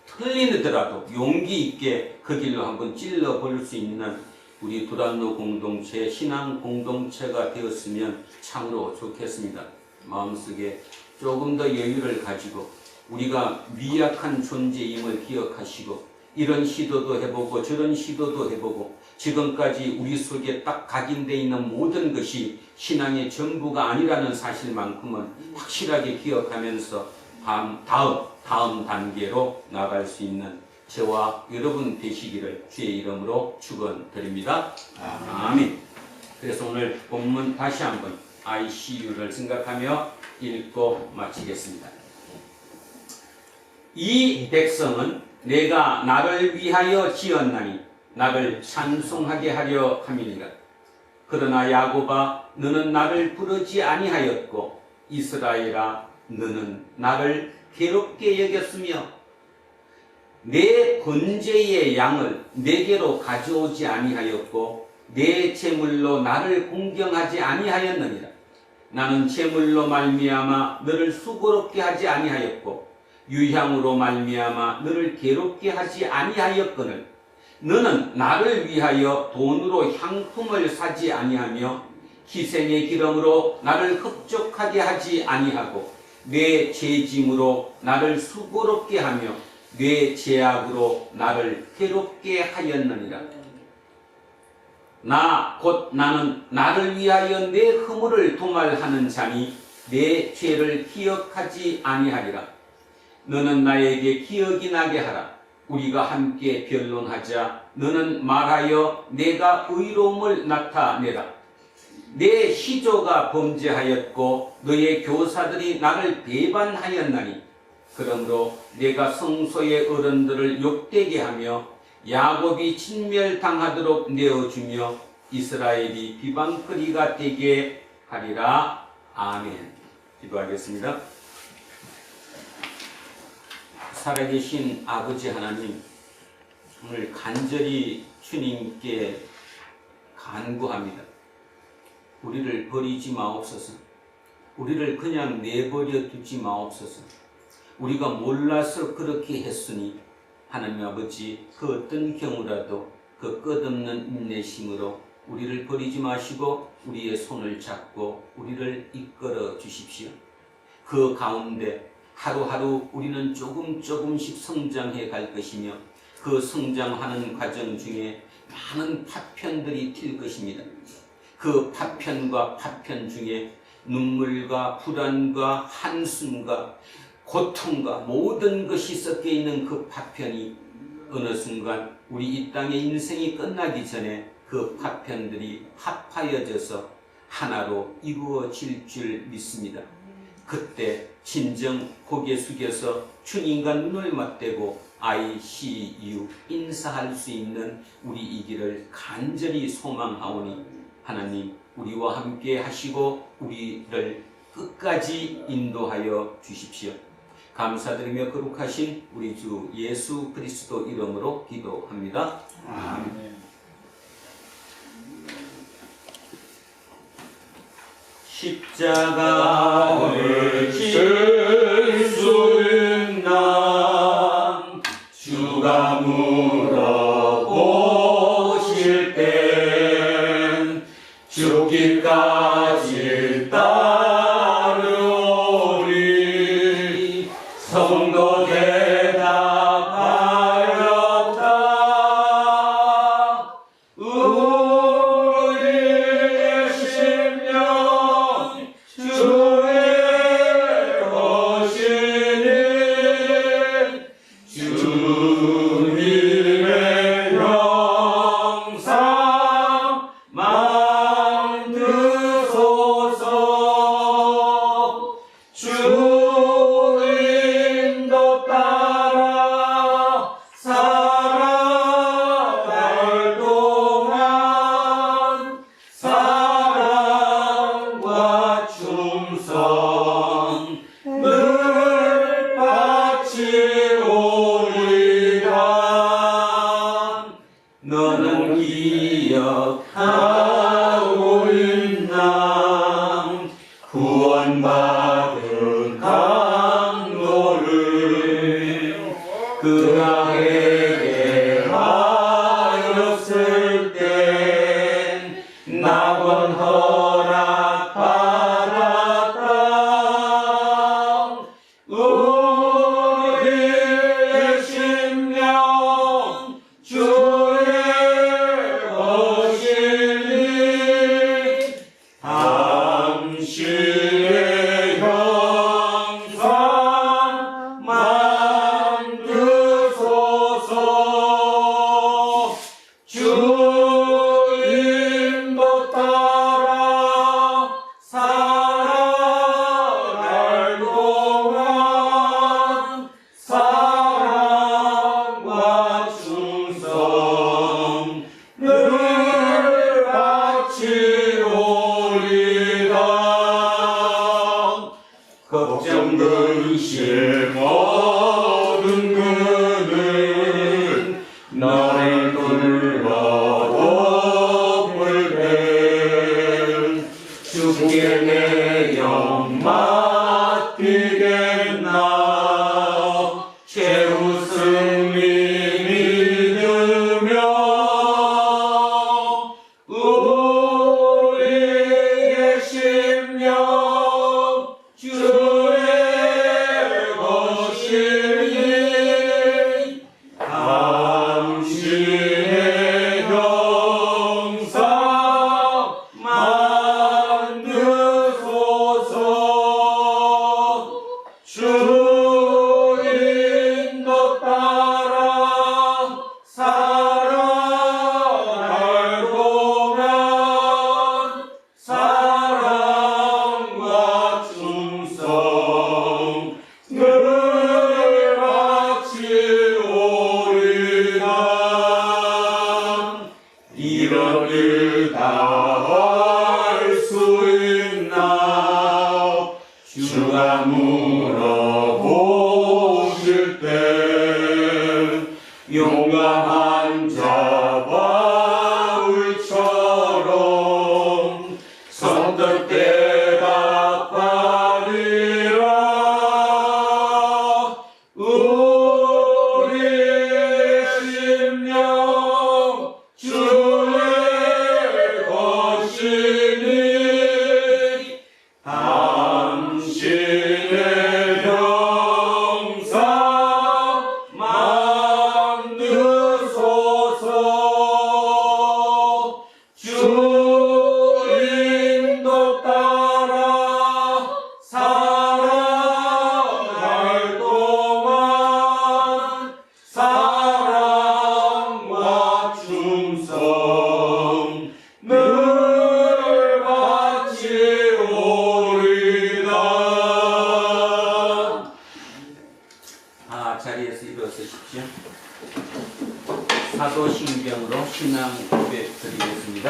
틀리더라도 용기 있게 그 길로 한번 찔러 볼 수 있는 우리 두란노 공동체, 신앙 공동체가 되었으면 참으로 좋겠습니다. 마음속에 조금 더 여유를 가지고 우리가 미약한 존재임을 기억하시고 이런 시도도 해보고 저런 시도도 해보고 지금까지 우리 속에 딱 각인되어 있는 모든 것이 신앙의 전부가 아니라는 사실만큼은 확실하게 기억하면서 다음 단계로 나갈 수 있는 저와 여러분 되시기를 주의 이름으로 축원드립니다. 아멘. 그래서 오늘 본문 다시 한번 ICU를 생각하며 읽고 마치겠습니다. 이 백성은 내가 나를 위하여 지었나니 나를 찬송하게 하려 함이니라. 그러나 야곱아 너는 나를 부르지 아니하였고 이스라엘아 너는 나를 괴롭게 여겼으며 내 번제의 양을 내게로 가져오지 아니하였고 내 제물로 나를 공경하지 아니하였느니라. 나는 제물로 말미암아 너를 수고롭게 하지 아니하였고 유향으로 말미암아 너를 괴롭게 하지 아니하였거늘 너는 나를 위하여 돈으로 향품을 사지 아니하며 희생의 기름으로 나를 흡족하게 하지 아니하고 내 죄짐으로 나를 수고롭게 하며 내 죄악으로 나를 괴롭게 하였느니라. 나 곧 나는 나를 위하여 내 허물을 도말하는 자니 내 죄를 기억하지 아니하리라. 너는 나에게 기억이 나게 하라. 우리가 함께 변론하자. 너는 말하여 내가 의로움을 나타내라. 내 시조가 범죄하였고 너의 교사들이 나를 배반하였나니 그러므로 내가 성소의 어른들을 욕되게 하며 야곱이 진멸당하도록 내어주며 이스라엘이 비방거리가 되게 하리라. 아멘. 기도하겠습니다. 살아계신 아버지 하나님, 오늘 간절히 주님께 간구합니다. 우리를 버리지 마옵소서. 우리를 그냥 내버려 두지 마옵소서. 우리가 몰라서 그렇게 했으니 하나님 아버지, 그 어떤 경우라도 그 끝없는 인내심으로 우리를 버리지 마시고 우리의 손을 잡고 우리를 이끌어 주십시오. 그 가운데 하루하루 우리는 조금씩 성장해 갈 것이며 그 성장하는 과정 중에 많은 파편들이 튈 것입니다. 그 파편과 파편 중에 눈물과 불안과 한숨과 고통과 모든 것이 섞여 있는 그 파편이 어느 순간 우리 이 땅의 인생이 끝나기 전에 그 파편들이 합하여져서 하나로 이루어질 줄 믿습니다. 그때 진정 고개 숙여서 주님과 눈을 맞대고 I see you 인사할 수 있는 우리이기를 간절히 소망하오니 하나님 우리와 함께 하시고 우리를 끝까지 인도하여 주십시오. 감사드리며 거룩하신 우리 주 예수 그리스도 이름으로 기도합니다. 아멘. 십자가를 질 수 있나 주가 물어보실 땐 죽기까지 따르오리. 성도 대답하였다. 우리의 심령 주의 것이니 주님의 영상 만드소서. 주님도 따라 살아갈 동안 사랑과 충성 늘 바치오리라. 너는 기억하고 있나 구원받은 강도를 그에게 하였을 땐 낙원 허락받았다. 우리의 심령 주의 것이니 어찌 내 영 맡기겠나 최우승이 믿으며 우리의 심령 주의 것이니 당신의 형상 만드소서 주인도 따라 살아갈 동안 사랑과 충성 늘 바치오리다. 이런 일 다 할 수 있나 주가 물어보실 때 용감한 자 바울처럼 선뜻 대답하리라. 우리의 심령 주의 것이니 당신의 형상 만드소서 주인도 따라 살아갈 동안 사랑과 충성 늘 바치오리다. 자리에서 일어서십시오. 사도신경으로 신앙 고백 드리겠습니다.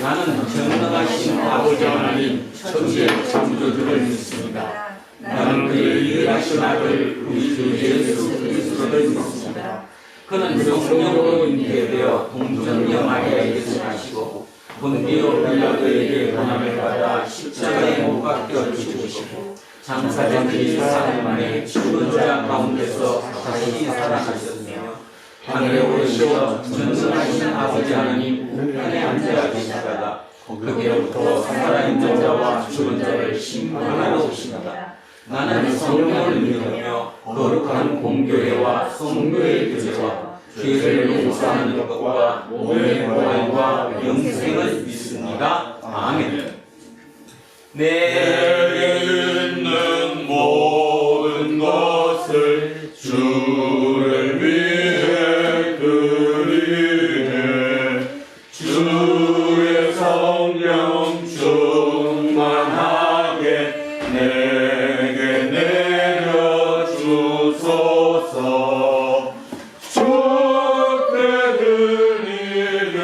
나는 전능하신 아버지 하나님 천지의 창조주를 믿습니다. 나는 그의 유일하신 아들 우리 주 예수 그리스도를 믿습니다. 그는 성령으로 잉태되어 동정녀 마리아에게서 나시고 본디오 빌라도에게 고난을 받아 십자가에 못 박혀 죽으시고 장사된 4일 만에 죽은 자 가운데서 다시 살아나셨으며 하늘에 오르셔 전능하신 아버지 하나님 우편에 앉아 계시다가 거기로부터 살아있는 자와 죽은 자를 심판하러 오십니다. 나는 성령을 믿으며 거룩한 공교회와 성도의 교제와 죄를 용서하는 것과 몸의 부활과 영생을 믿습니다. 아멘. 내게 있는 모든 것을 주를 위해 드리네. 주의 성령 충만하게 내게 내려주소서. 주께 드리네.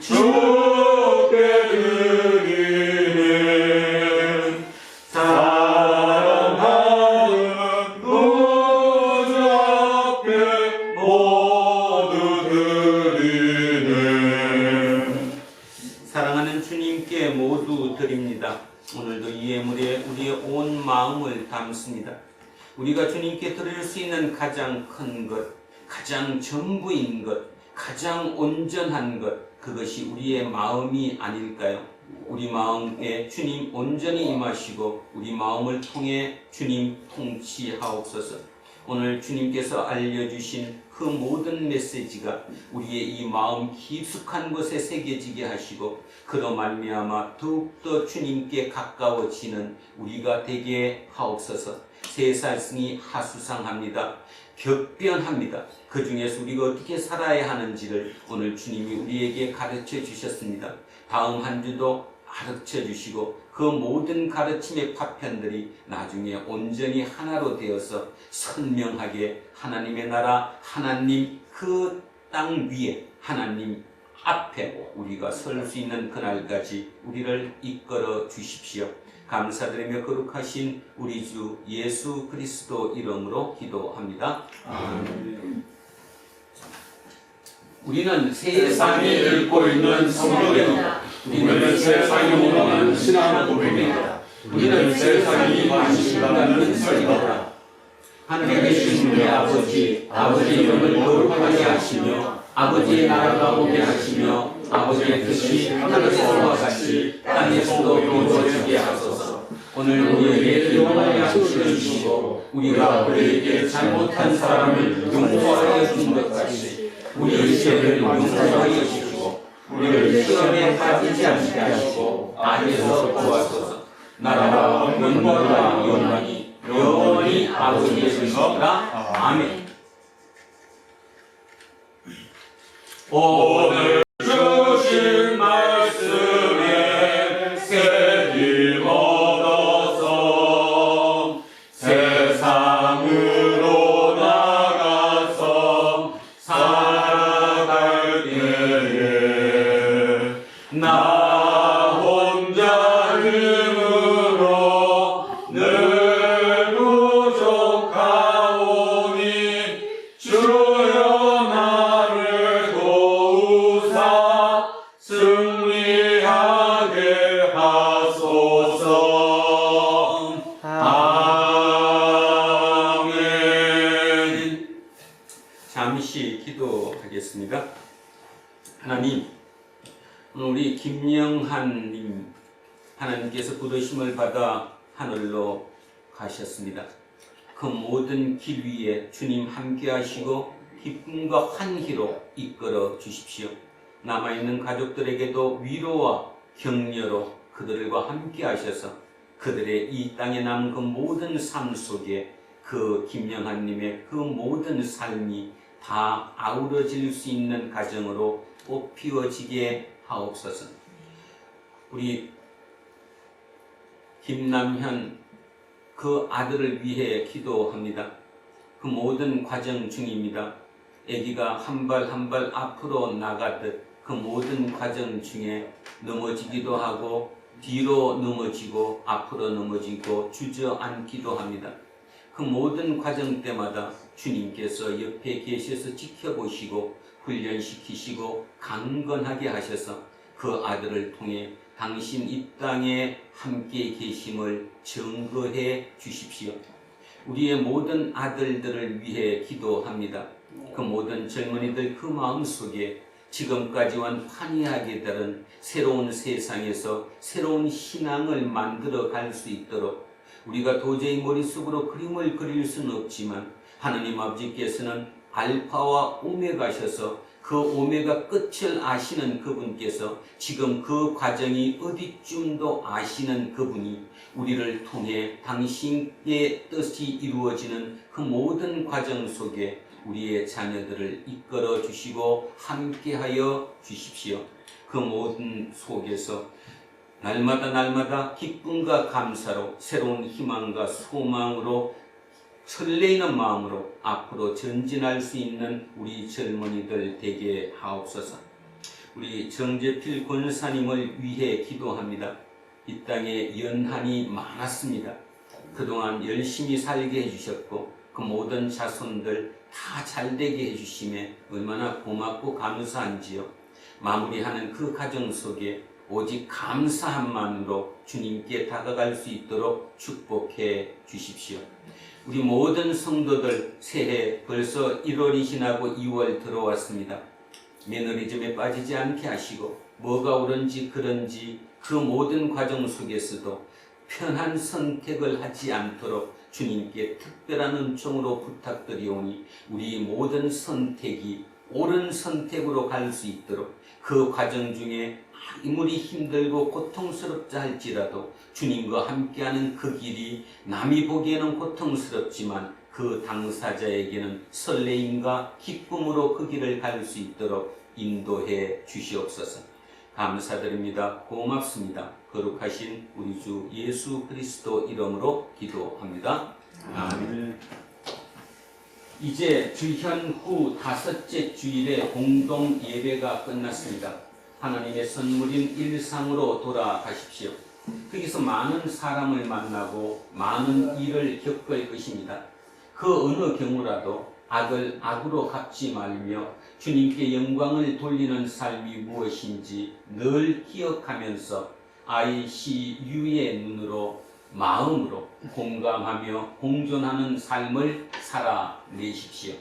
주께 드리네. 사랑하는 구주 앞에 모두 드리네. 사랑하는 주님께 모두 드립니다. 오늘도 이 예물에 우리의 온 마음을 담습니다. 우리가 주님께 드릴 수 있는 가장 큰 것, 가장 전부인 것, 가장 온전한 것, 그것이 우리의 마음이 아닐까요? 우리 마음에 주님 온전히 임하시고 우리 마음을 통해 주님 통치하옵소서. 오늘 주님께서 알려주신 그 모든 메시지가 우리의 이 마음 깊숙한 곳에 새겨지게 하시고 그로 말미암아 더욱더 주님께 가까워지는 우리가 되게 하옵소서. 세살승이 하수상합니다. 격변합니다. 그 중에서 우리가 어떻게 살아야 하는지를 오늘 주님이 우리에게 가르쳐 주셨습니다. 다음 한 주도 가르쳐 주시고 그 모든 가르침의 파편들이 나중에 온전히 하나로 되어서 선명하게 하나님의 나라, 하나님 그 땅 위에 하나님 앞에 우리가 설 수 있는 그날까지 우리를 이끌어 주십시오. 감사드리며 거룩하신 우리 주 예수 그리스도 이름으로 기도합니다. 아멘. 우리는 세상이 읽고 있는 성경입니다. 우리는 세상이 원하는 신앙 고백이다. 우리는 세상이 관심 갖는 설이다. 하늘에 계신 우리 아버지, 아버지의 이름을 거룩하게 하시며 아버지의 나라가 오게 하시며 아버지의 뜻이 하늘에서와 같이 땅에서도 이루어지게 하소서. 오늘 우리에게 일용할 양식을 주시고 우리가 우리에게 잘못한 사람을 용서하여 준 것 같이 우리 죄를 용서하여 주시고 우리를 시험에 빠지지 않게 하시고 악에서 구하소서. 나라와 권능과 영광이 영원히 아버지의 것이니라. 아멘. 오늘 주신 말씀에 새김 얻어서 세상으로 나가서 살아갈 때에 나 혼자 힘으로 늘 부족하오니 주여 나를 도우사 승리하게 하소서. 아멘. 잠시 기도하겠습니다. 하나님, 우리 김영한님 하나님께서 부르심을 받아 하늘로 가셨습니다. 그 모든 길 위에 주님 함께 하시고 기쁨과 환희로 이끌어 주십시오. 남아있는 가족들에게도 위로와 격려로 그들과 함께 하셔서 그들의 이 땅에 남은 그 모든 삶 속에 그 김영한님의 그 모든 삶이 다 아우러질 수 있는 가정으로 꽃피워지게 하옵소서. 우리 김남현 그 아들을 위해 기도합니다. 그 모든 과정 중입니다. 아기가 한 발 한 발 앞으로 나가듯 그 모든 과정 중에 넘어지기도 하고 뒤로 넘어지고 앞으로 넘어지고 주저앉기도 합니다. 그 모든 과정 때마다 주님께서 옆에 계셔서 지켜보시고 훈련시키시고 강건하게 하셔서 그 아들을 통해 당신 이 땅에 함께 계심을 증거해 주십시오. 우리의 모든 아들들을 위해 기도합니다. 그 모든 젊은이들 그 마음속에 지금까지와 환희하게 다른 새로운 세상에서 새로운 신앙을 만들어 갈 수 있도록 우리가 도저히 머릿속으로 그림을 그릴 수는 없지만 하나님 아버지께서는 알파와 오메가셔서 그 오메가 끝을 아시는 그분께서 지금 그 과정이 어디쯤도 아시는 그분이 우리를 통해 당신의 뜻이 이루어지는 그 모든 과정 속에 우리의 자녀들을 이끌어 주시고 함께하여 주십시오. 그 모든 속에서 날마다 기쁨과 감사로 새로운 희망과 소망으로 설레이는 마음으로 앞으로 전진할 수 있는 우리 젊은이들 되게 하옵소서. 우리 정재필 권사님을 위해 기도합니다. 이 땅에 연한이 많았습니다. 그동안 열심히 살게 해주셨고 그 모든 자손들 다 잘되게 해주심에 얼마나 고맙고 감사한지요. 마무리하는 그 과정 속에 오직 감사함만으로 주님께 다가갈 수 있도록 축복해 주십시오. 우리 모든 성도들 새해 벌써 1월이 지나고 2월 들어왔습니다. 매너리즘에 빠지지 않게 하시고 뭐가 옳은지 그런지 그 모든 과정 속에서도 편한 선택을 하지 않도록 주님께 특별한 은총으로 부탁드리오니 우리 모든 선택이 옳은 선택으로 갈 수 있도록 그 과정 중에 아무리 힘들고 고통스럽자 할지라도 주님과 함께하는 그 길이 남이 보기에는 고통스럽지만 그 당사자에게는 설레임과 기쁨으로 그 길을 갈 수 있도록 인도해 주시옵소서. 감사드립니다. 고맙습니다. 거룩하신 우리 주 예수 그리스도 이름으로 기도합니다. 아멘. 이제 주현 후 5째 주일의 공동 예배가 끝났습니다. 하나님의 선물인 일상으로 돌아가십시오. 거기서 많은 사람을 만나고 많은 일을 겪을 것입니다. 그 어느 경우라도 악을 악으로 갚지 말며 주님께 영광을 돌리는 삶이 무엇인지 늘 기억하면서 ICU의 눈으로 마음으로 공감하며 공존하는 삶을 살아내십시오.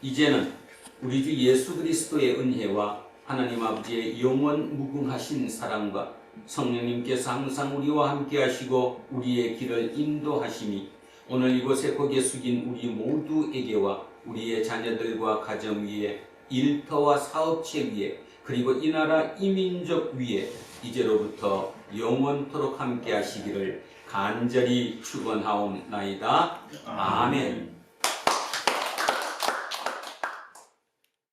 이제는 우리 주 예수 그리스도의 은혜와 하나님 아버지의 영원 무궁하신 사랑과 성령님께서 항상 우리와 함께 하시고 우리의 길을 인도하심이 오늘 이곳에 고개 숙인 우리 모두에게와 우리의 자녀들과 가정 위에 일터와 사업체 위에 그리고 이 나라 이민족 위에 이제로부터 영원토록 함께 하시기를 간절히 축원하옵나이다. 아멘.